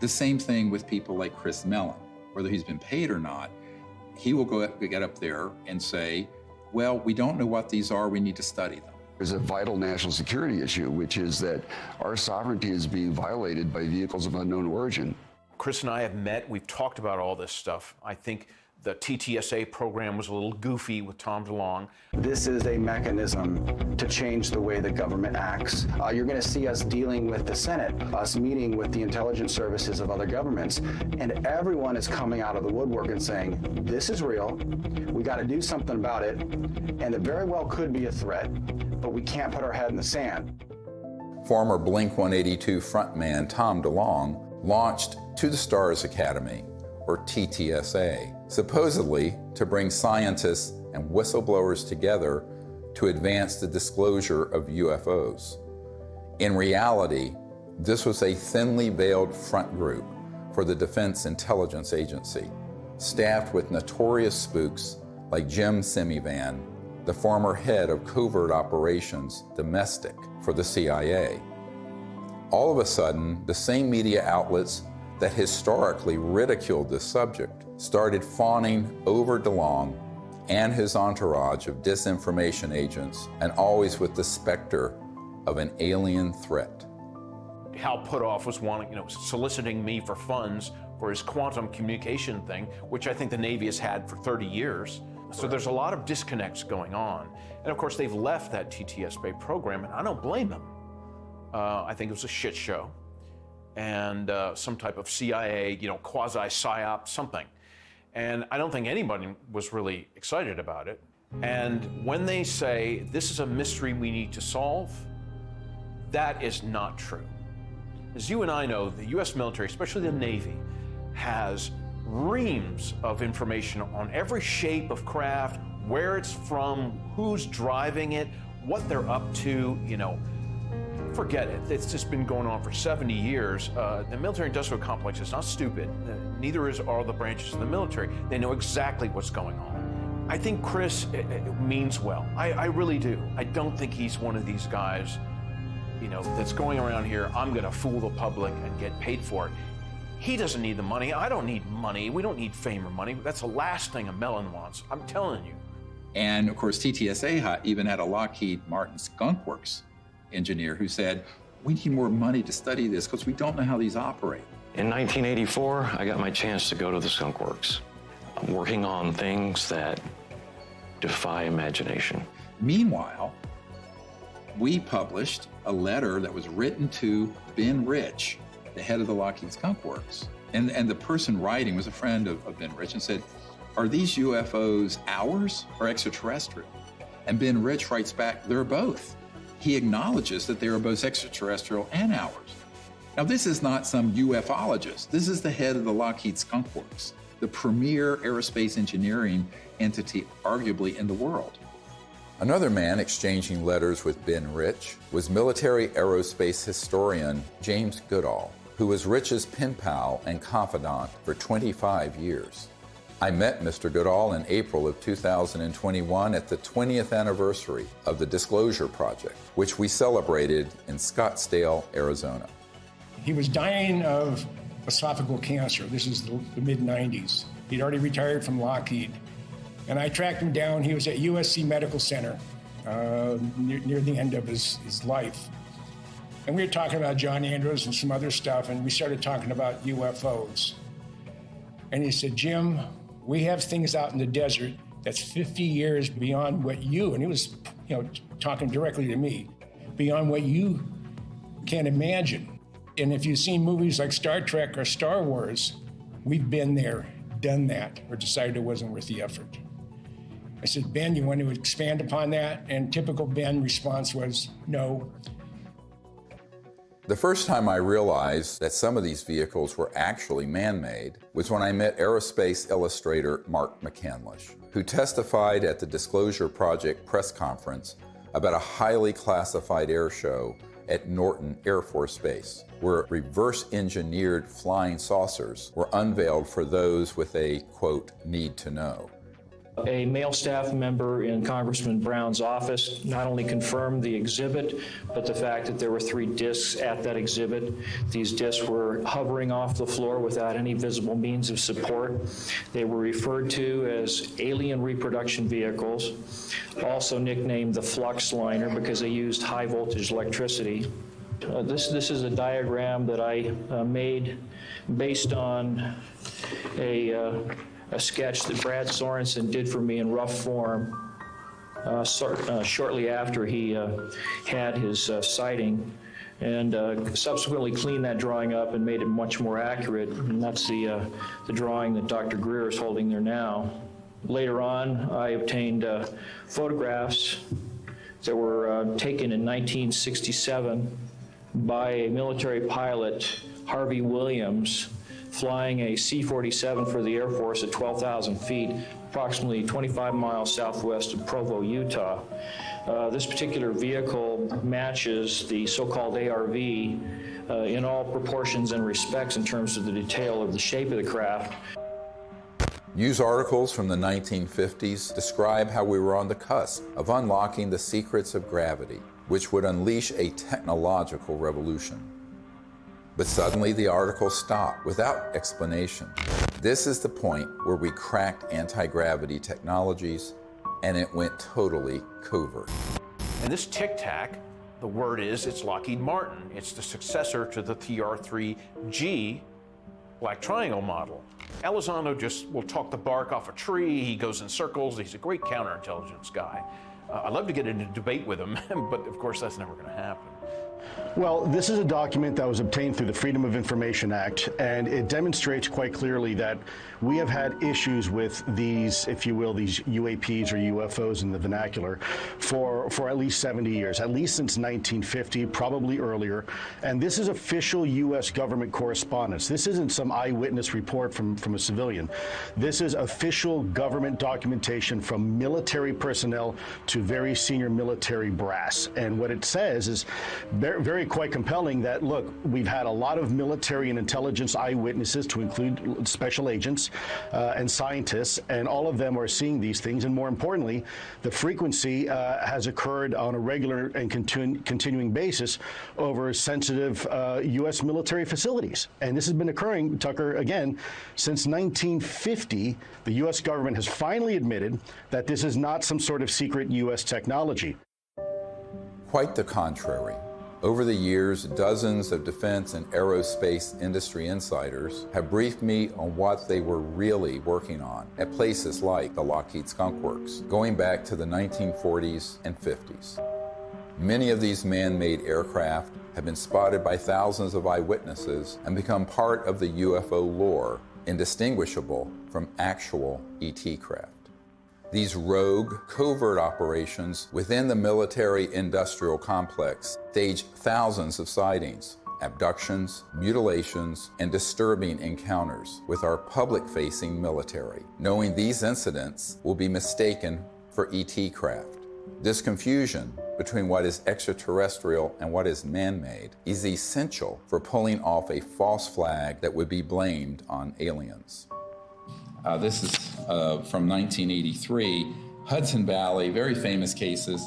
The same thing with people like Chris Mellon, whether he's been paid or not. he will get up there and say, well, we don't know what these are, we need to study them. There's a vital national security issue, which is that our sovereignty is being violated by vehicles of unknown origin. Chris and I have met, we've talked about all this stuff. I think the TTSA program was a little goofy with Tom DeLonge. This is a mechanism to change the way the government acts. You're going to see us dealing with the Senate, us meeting with the intelligence services of other governments, and everyone is coming out of the woodwork and saying, this is real, we got to do something about it, and it very well could be a threat, but we can't put our head in the sand. Former Blink-182 frontman Tom DeLonge launched To the Stars Academy, or TTSA, supposedly to bring scientists and whistleblowers together to advance the disclosure of UFOs. In reality, this was a thinly veiled front group for the Defense Intelligence Agency, staffed with notorious spooks like Jim Semivan, the former head of covert operations domestic for the CIA. All of a sudden, the same media outlets that historically ridiculed this subject started fawning over DeLonge and his entourage of disinformation agents, and always with the specter of an alien threat. Hal Puthoff was soliciting me for funds for his quantum communication thing, which I think the Navy has had for 30 years. So there's a lot of disconnects going on. And of course, they've left that TTSA program, and I don't blame them. I think it was a shit show. And some type of CIA, quasi-psyop, something. And I don't think anybody was really excited about it. And when they say, this is a mystery we need to solve, that is not true. As you and I know, the US military, especially the Navy, has reams of information on every shape of craft, where it's from, who's driving it, what they're up to, Forget it. It's just been going on for 70 years. The military-industrial complex is not stupid. Neither are the branches of the military. They know exactly what's going on. I think Chris means well. I really do. I don't think he's one of these guys, that's going around here, I'm going to fool the public and get paid for it. He doesn't need the money. I don't need money. We don't need fame or money. That's the last thing a melon wants. I'm telling you. And of course, TTSA even had a Lockheed Martin Skunk Works engineer who said, we need more money to study this because we don't know how these operate. In 1984, I got my chance to go to the Skunk Works. I'm working on things that defy imagination. Meanwhile, we published a letter that was written to Ben Rich, the head of the Lockheed Skunk Works. And the person writing was a friend of Ben Rich and said, are these UFOs ours or extraterrestrial? And Ben Rich writes back, they're both. He acknowledges that they are both extraterrestrial and ours. Now, this is not some ufologist. This is the head of the Lockheed Skunk Works, the premier aerospace engineering entity arguably in the world. Another man exchanging letters with Ben Rich was military aerospace historian James Goodall, who was Rich's pen pal and confidant for 25 years. I met Mr. Goodall in April of 2021 at the 20th anniversary of the Disclosure Project, which we celebrated in Scottsdale, Arizona. He was dying of esophageal cancer. This is the mid-90s. He'd already retired from Lockheed. And I tracked him down. He was at USC Medical Center near the end of his life. And we were talking about John Andrews and some other stuff, and we started talking about UFOs. And he said, Jim, we have things out in the desert that's 50 years beyond what you, and he was talking directly to me, beyond what you can imagine. And if you've seen movies like Star Trek or Star Wars, we've been there, done that, or decided it wasn't worth the effort. I said, Ben, you want to expand upon that? And typical Ben response was, no. The first time I realized that some of these vehicles were actually man-made was when I met aerospace illustrator Mark McCandlish, who testified at the Disclosure Project press conference about a highly classified air show at Norton Air Force Base, where reverse-engineered flying saucers were unveiled for those with a, quote, need to know. A male staff member in Congressman Brown's office not only confirmed the exhibit, but the fact that there were 3 discs at that exhibit. These discs were hovering off the floor without any visible means of support. They were referred to as alien reproduction vehicles, also nicknamed the flux liner because they used high voltage electricity. This is a diagram that I made based on a sketch that Brad Sorensen did for me in rough form shortly after he had his sighting, and subsequently cleaned that drawing up and made it much more accurate. And that's the drawing that Dr. Greer is holding there now. Later on, I obtained photographs that were taken in 1967 by a military pilot, Harvey Williams, flying a C-47 for the Air Force at 12,000 feet, approximately 25 miles southwest of Provo, Utah. This particular vehicle matches the so-called ARV in all proportions and respects in terms of the detail of the shape of the craft. News articles from the 1950s describe how we were on the cusp of unlocking the secrets of gravity, which would unleash a technological revolution. But suddenly the article stopped without explanation. This is the point where we cracked anti-gravity technologies and it went totally covert. And this Tic Tac, the word is, it's Lockheed Martin. It's the successor to the TR-3G Black Triangle model. Elizondo just will talk the bark off a tree. He goes in circles. He's a great counterintelligence guy. I'd love to get into a debate with him, but of course that's never going to happen. Well, this is a document that was obtained through the Freedom of Information Act, and it demonstrates quite clearly that we have had issues with these, if you will, these UAPs or UFOs in the vernacular for at least 70 years, at least since 1950, probably earlier. And this is official U.S. government correspondence. This isn't some eyewitness report from a civilian. This is official government documentation from military personnel to very senior military brass. And what it says is very quite compelling that, look, we've had a lot of military and intelligence eyewitnesses, to include special agents and scientists, and all of them are seeing these things. And more importantly, the frequency has occurred on a regular and continuing basis over sensitive U.S. military facilities. And this has been occurring, Tucker, again, since 1950. The U.S. government has finally admitted that this is not some sort of secret U.S. technology. Quite the contrary. Over the years, dozens of defense and aerospace industry insiders have briefed me on what they were really working on at places like the Lockheed Skunk Works, going back to the 1940s and 50s. Many of these man-made aircraft have been spotted by thousands of eyewitnesses and become part of the UFO lore, indistinguishable from actual ET craft. These rogue, covert operations within the military-industrial complex stage thousands of sightings, abductions, mutilations, and disturbing encounters with our public-facing military, knowing these incidents will be mistaken for ET craft. This confusion between what is extraterrestrial and what is man-made is essential for pulling off a false flag that would be blamed on aliens. This is from 1983, Hudson Valley, very famous cases,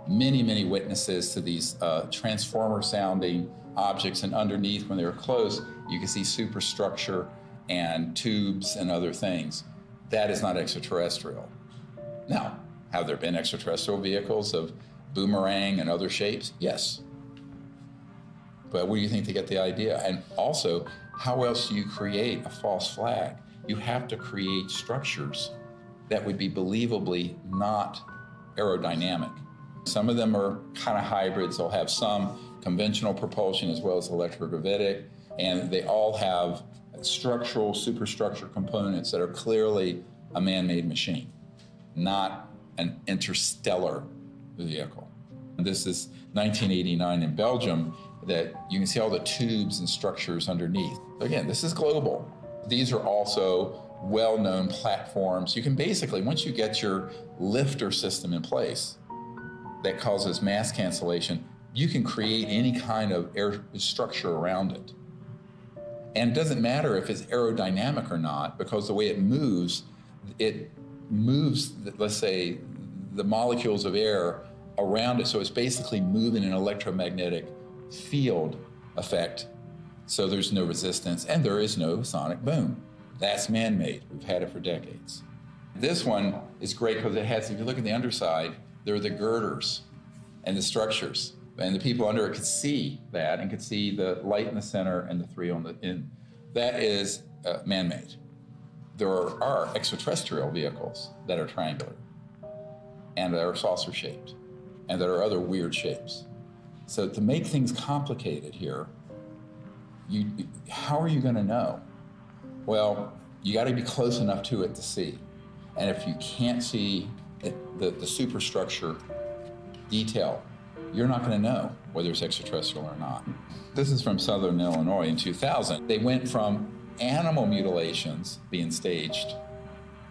many witnesses to these transformer-sounding objects, and underneath, when they were close, you can see superstructure and tubes and other things. That is not extraterrestrial. Now, have there been extraterrestrial vehicles of boomerang and other shapes? Yes. But where do you think they get the idea? And also, how else do you create a false flag? You have to create structures that would be believably not aerodynamic. Some of them are kind of hybrids. They'll have some conventional propulsion as well as electrogravitic, and they all have structural, superstructure components that are clearly a man-made machine, not an interstellar vehicle. This is 1989 in Belgium, that you can see all the tubes and structures underneath. Again, this is global. These are also well-known platforms. You can basically, once you get your lifter system in place that causes mass cancellation, you can create any kind of air structure around it. And it doesn't matter if it's aerodynamic or not, because the way it moves, it moves, let's say, the molecules of air around it, so it's basically moving an electromagnetic field effect, so there's no resistance and there is no sonic boom. That's man-made. We've had it for decades. This one is great because it has, if you look at the underside, there are the girders and the structures, and the people under it could see that and could see the light in the center and the three on the end. That is man-made. There are extraterrestrial vehicles that are triangular and that are saucer-shaped and that are other weird shapes. So to make things complicated here, how are you going to know? Well, you got to be close enough to it to see. And if you can't see the superstructure detail, you're not going to know whether it's extraterrestrial or not. This is from Southern Illinois in 2000. They went from animal mutilations being staged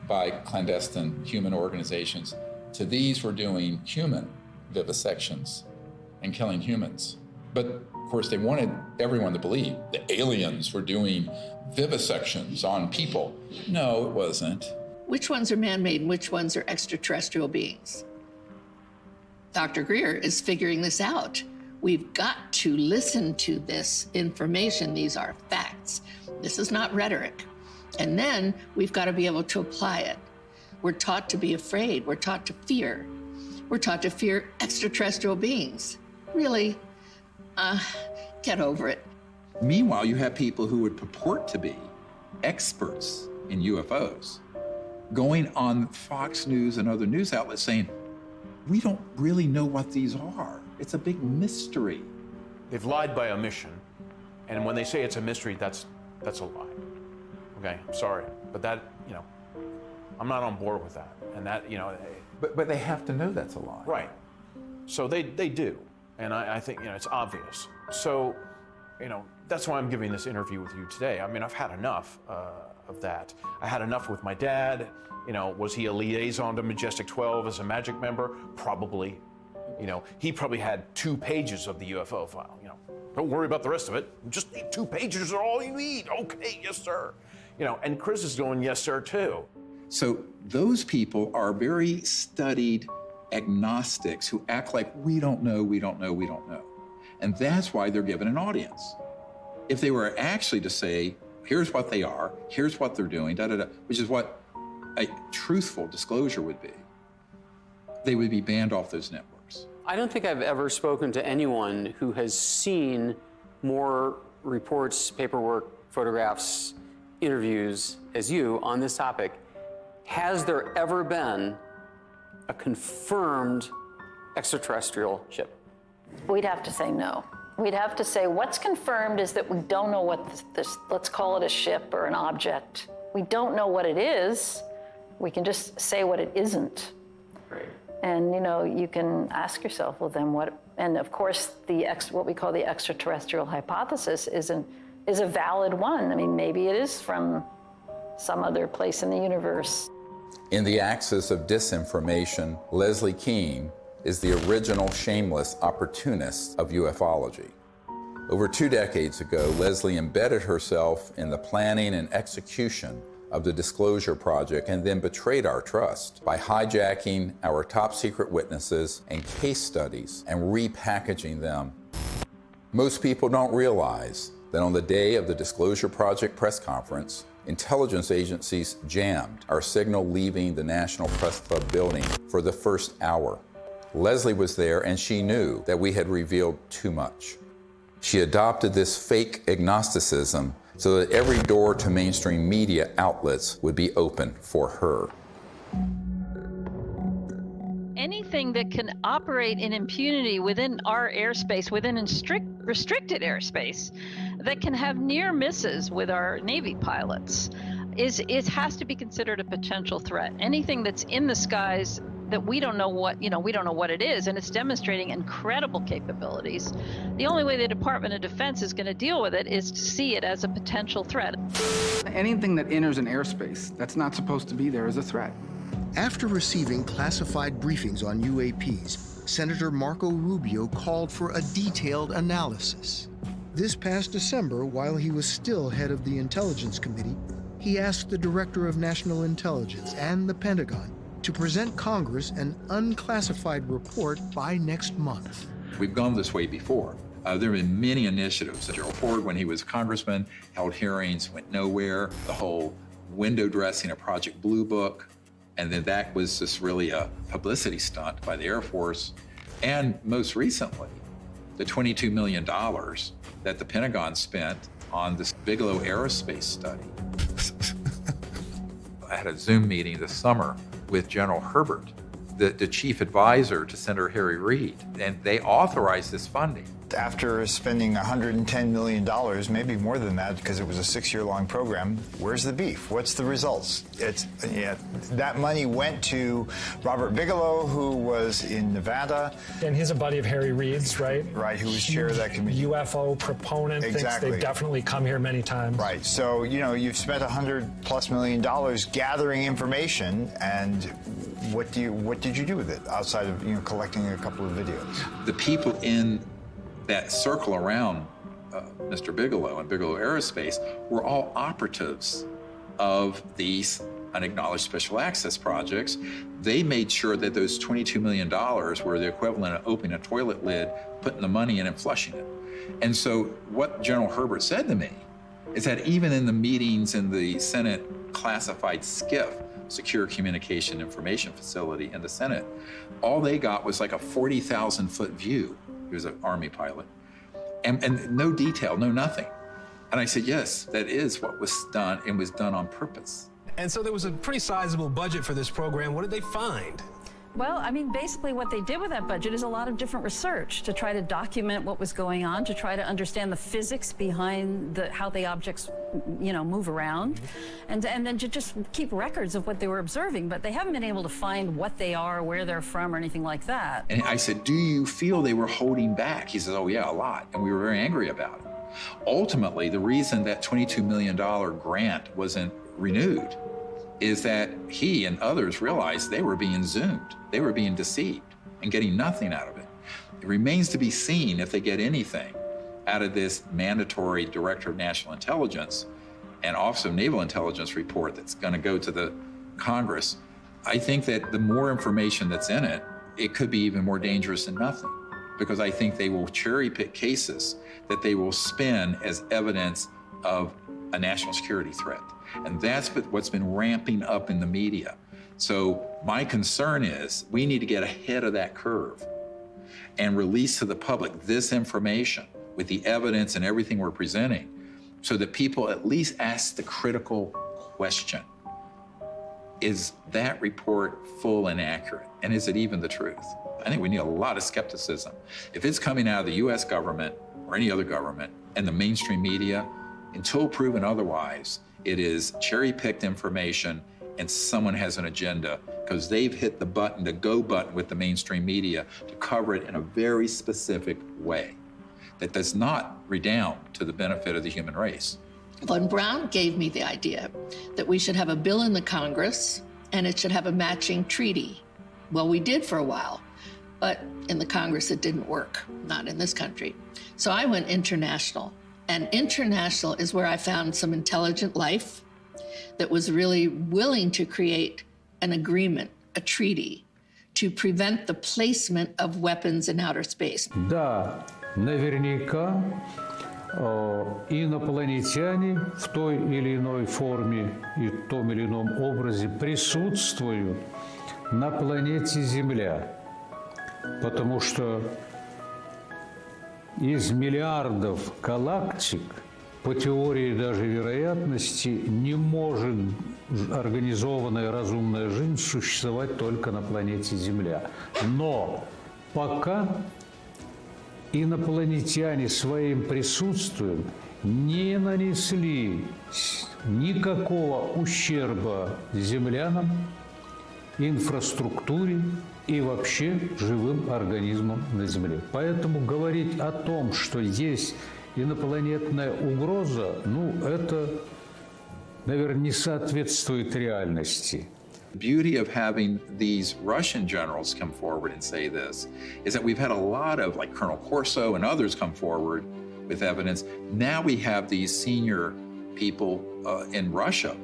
by clandestine human organizations to these were doing human vivisections and killing humans. But of course, they wanted everyone to believe the aliens were doing vivisections on people. No, it wasn't. Which ones are man-made and which ones are extraterrestrial beings? Dr. Greer is figuring this out. We've got to listen to this information. These are facts. This is not rhetoric. And then we've got to be able to apply it. We're taught to be afraid. We're taught to fear. We're taught to fear extraterrestrial beings. Really? Get over it. Meanwhile, you have people who would purport to be experts in UFOs going on Fox News and other news outlets saying, we don't really know what these are. It's a big mystery. They've lied by omission, and when they say it's a mystery, that's a lie. Okay, I'm sorry, but that, I'm not on board with that. And that, But they have to know that's a lie. Right. So they do, and I think, it's obvious. So, that's why I'm giving this interview with you today. I mean, I've had enough of that. I had enough with my dad. Was he a liaison to Majestic 12 as a magic member? Probably. He probably had 2 pages of the UFO file. Don't worry about the rest of it. Just 2 pages are all you need. Okay, yes, sir. And Chris is going, yes, sir, too. So those people are very studied agnostics who act like we don't know, we don't know, we don't know. And that's why they're given an audience. If they were actually to say, here's what they are, here's what they're doing, which is what a truthful disclosure would be, they would be banned off those networks. I don't think I've ever spoken to anyone who has seen more reports, paperwork, photographs, interviews as you on this topic. Has there ever been a confirmed extraterrestrial ship? We'd have to say no. We'd have to say what's confirmed is that we don't know what this, let's call it a ship or an object. We don't know what it is. We can just say what it isn't. Right. And you can ask yourself, well then what, and of course what we call the extraterrestrial hypothesis is a valid one. I mean, maybe it is from some other place in the universe. In the axis of disinformation, Leslie Kean is the original shameless opportunist of ufology. Over 2 decades ago, Leslie embedded herself in the planning and execution of the Disclosure Project and then betrayed our trust by hijacking our top secret witnesses and case studies and repackaging them. Most people don't realize that on the day of the Disclosure Project press conference, intelligence agencies jammed our signal leaving the National Press Club building for the first hour. Leslie was there and she knew that we had revealed too much. She adopted this fake agnosticism so that every door to mainstream media outlets would be open for her. Anything that can operate in impunity within our airspace, within restricted airspace, that can have near misses with our Navy pilots, it has to be considered a potential threat. Anything that's in the skies that we don't know what it is, and it's demonstrating incredible capabilities. The only way the Department of Defense is going to deal with it is to see it as a potential threat. Anything that enters an airspace that's not supposed to be there is a threat. After receiving classified briefings on UAPs, Senator Marco Rubio called for a detailed analysis. This past December, while he was still head of the Intelligence Committee, he he asked the Director of National Intelligence and the Pentagon to present Congress an unclassified report by next month. We've gone this way before. There have been many initiatives. Gerald Ford, when he was congressman, held hearings, went nowhere. The whole window dressing of Project Blue Book, and then that was just really a publicity stunt by the Air Force. And most recently, the $22 million that the Pentagon spent on this Bigelow aerospace study. I had a Zoom meeting this summer with General Herbert, the chief advisor to Senator Harry Reid, and they authorized this funding. After spending $110 million, maybe more than that, because it was a 6-year-long program, where's the beef? What's the results? That money went to Robert Bigelow, who was in Nevada. And he's a buddy of Harry Reid's, right? Right, who was chair of that committee. UFO proponent, exactly. Thinks they've definitely come here many times. Right, so, you've spent $100+ million gathering information, and what did you do with it, outside of, collecting a couple of videos? The people in that circle around Mr. Bigelow and Bigelow Aerospace were all operatives of these unacknowledged special access projects. They made sure that those $22 million were the equivalent of opening a toilet lid, putting the money in and flushing it. And so what General Herbert said to me is that even in the meetings in the Senate classified SCIF, Secure Communication Information Facility in the Senate, all they got was like a 40,000-foot view. He was an Army pilot. And no detail, no nothing. And I said, yes, that is what was done, and was done on purpose. And so there was a pretty sizable budget for this program. What did they find? Well, I mean, basically what they did with that budget is a lot of different research to try to document what was going on, to try to understand the physics behind how the objects, move around, and then to just keep records of what they were observing. But they haven't been able to find what they are, where they're from, or anything like that. And I said, do you feel they were holding back? He says, oh yeah, a lot. And we were very angry about it. Ultimately, the reason that $22 million grant wasn't renewed is that he and others realized they were being zoomed. They were being deceived and getting nothing out of it. It remains to be seen if they get anything out of this mandatory Director of National Intelligence and Office of Naval Intelligence report that's going to go to the Congress. I think that the more information that's in it, it could be even more dangerous than nothing, because I think they will cherry pick cases that they will spin as evidence of a national security threat. And that's what's been ramping up in the media. So my concern is we need to get ahead of that curve and release to the public this information with the evidence and everything we're presenting, so that people at least ask the critical question: is that report full and accurate? And is it even the truth? I think we need a lot of skepticism. If it's coming out of the US government or any other government and the mainstream media, until proven otherwise, it is cherry-picked information and someone has an agenda because they've hit the button, the go button with the mainstream media to cover it in a very specific way that does not redound to the benefit of the human race. Von Braun gave me the idea that we should have a bill in the Congress and it should have a matching treaty. Well, we did for a while, but in the Congress it didn't work, not in this country. So I went international, and international is where I found some intelligent life that was really willing to create an agreement, a treaty, to prevent the placement of weapons in outer space. Да, наверняка инопланетяне в той или иной форме и том или ином образе присутствуют на планете Земля, потому что из миллиардов галактик по теории даже вероятности не может организованная разумная жизнь существовать только на планете Земля. Но пока инопланетяне своим присутствием не нанесли никакого ущерба землянам, инфраструктуре и вообще живым организмам на Земле. Поэтому говорить о том, что есть инопланетная угроза, это, наверное, не соответствует реальности. The beauty of having these Russian generals come forward and say this is that we've had a lot of, like Colonel Corso and others, come forward with evidence. Now we have these senior people in Russia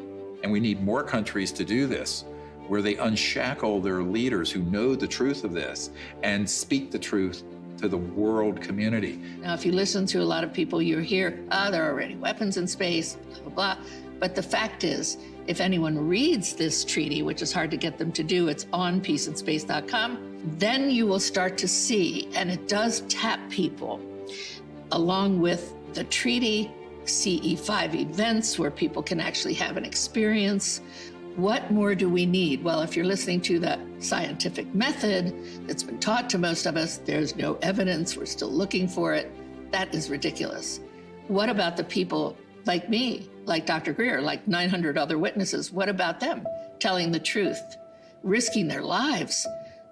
And we need more countries to do this, where they unshackle their leaders who know the truth of this and speak the truth to the world community. Now, if you listen to a lot of people, you hear, there are already weapons in space, blah, blah, blah. But the fact is, if anyone reads this treaty, which is hard to get them to do, it's on peaceandspace.com, then you will start to see, and it does tap people, along with the treaty, CE5 events where people can actually have an experience. What more do we need? Well, if you're listening to the scientific method that's been taught to most of us, there's no evidence, we're still looking for it. That is ridiculous. What about the people like me, like Dr. Greer, like 900 other witnesses? What about them telling the truth, risking their lives?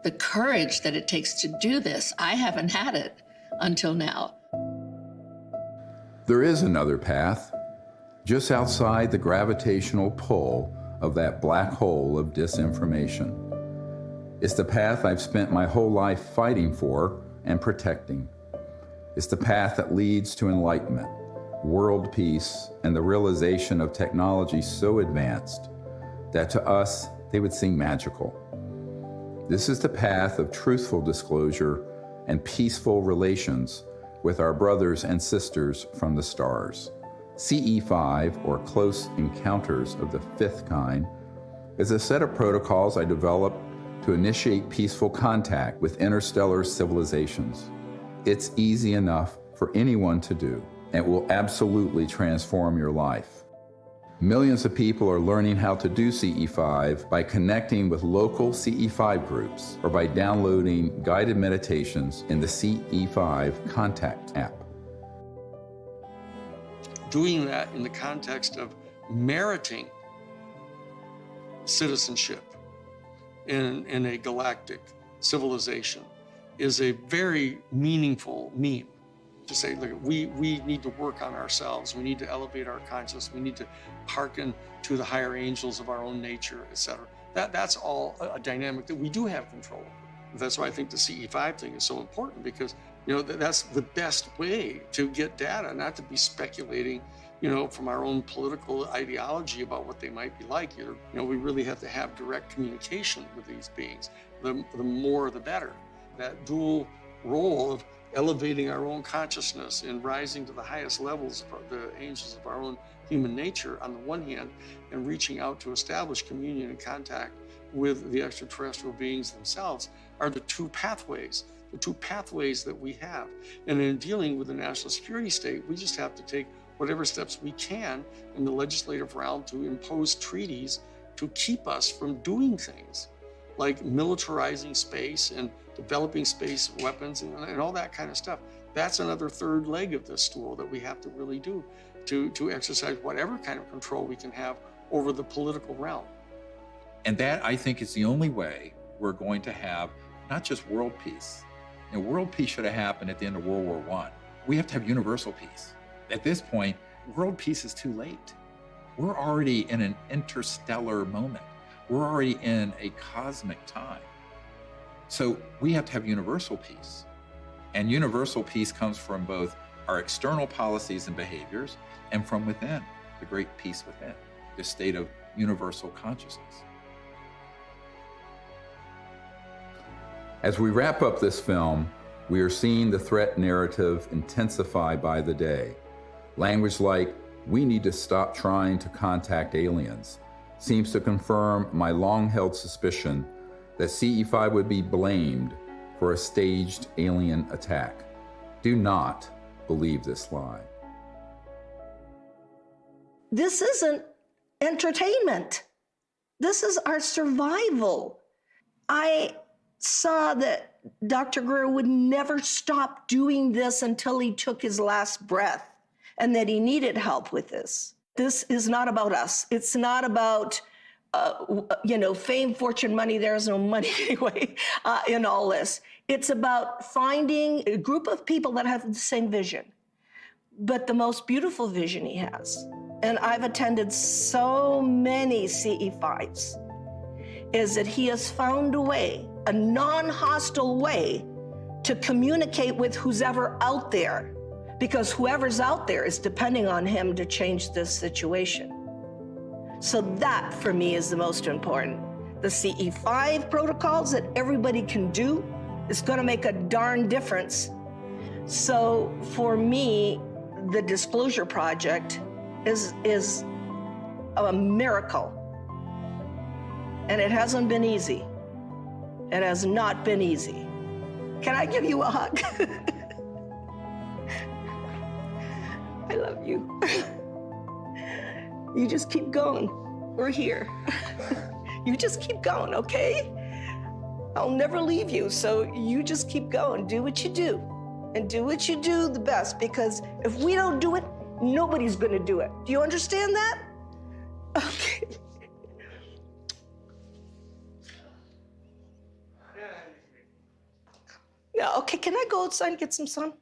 The courage that it takes to do this, I haven't had it until now. There is another path, just outside the gravitational pull of that black hole of disinformation. It's the path I've spent my whole life fighting for and protecting. It's the path that leads to enlightenment, world peace, and the realization of technology so advanced that to us, they would seem magical. This is the path of truthful disclosure and peaceful relations with our brothers and sisters from the stars. CE5, or Close Encounters of the Fifth Kind, is a set of protocols I developed to initiate peaceful contact with interstellar civilizations. It's easy enough for anyone to do, and will absolutely transform your life. Millions of people are learning how to do CE5 by connecting with local CE5 groups or by downloading guided meditations in the CE5 Contact app. Doing that in the context of meriting citizenship in a galactic civilization is a very meaningful meme. To say, look, we need to work on ourselves. We need to elevate our consciousness. We need to hearken to the higher angels of our own nature, etc. That's all a dynamic that we do have control over. That's why I think the CE5 thing is so important, because that's the best way to get data, not to be speculating, from our own political ideology about what they might be like. We really have to have direct communication with these beings. The more, the better. That dual role of elevating our own consciousness and rising to the highest levels of the angels of our own human nature on the one hand, and reaching out to establish communion and contact with the extraterrestrial beings themselves are the two pathways that we have. And in dealing with the national security state, we just have to take whatever steps we can in the legislative realm to impose treaties to keep us from doing things like militarizing space and developing space weapons and all that kind of stuff. That's another third leg of this stool that we have to really do to exercise whatever kind of control we can have over the political realm. And that, I think, is the only way we're going to have not just world peace. World peace should have happened at the end of World War I. We have to have universal peace. At this point, world peace is too late. We're already in an interstellar moment. We're already in a cosmic time. So we have to have universal peace. And universal peace comes from both our external policies and behaviors and from within, the great peace within, the state of universal consciousness. As we wrap up this film, we are seeing the threat narrative intensify by the day. Language like, "We need to stop trying to contact aliens," seems to confirm my long-held suspicion that CE5 would be blamed for a staged alien attack. Do not believe this lie. This isn't entertainment. This is our survival. I saw that Dr. Greer would never stop doing this until he took his last breath, and that he needed help with this. This is not about us. It's not about fame, fortune, money. There's no money anyway in all this. It's about finding a group of people that have the same vision, but the most beautiful vision he has. And I've attended so many CE5s, is that he has found a way, a non-hostile way, to communicate with who's ever out there, because whoever's out there is depending on him to change this situation. So that, for me, is the most important. The CE5 protocols that everybody can do is going to make a darn difference. So for me, the Disclosure Project is a miracle. And it hasn't been easy. It has not been easy. Can I give you a hug? I love you. You just keep going. We're here. You just keep going, okay? I'll never leave you, so you just keep going. Do what you do. And do what you do the best, because if we don't do it, nobody's gonna do it. Do you understand that? Okay. No, okay, can I go outside and get some sun?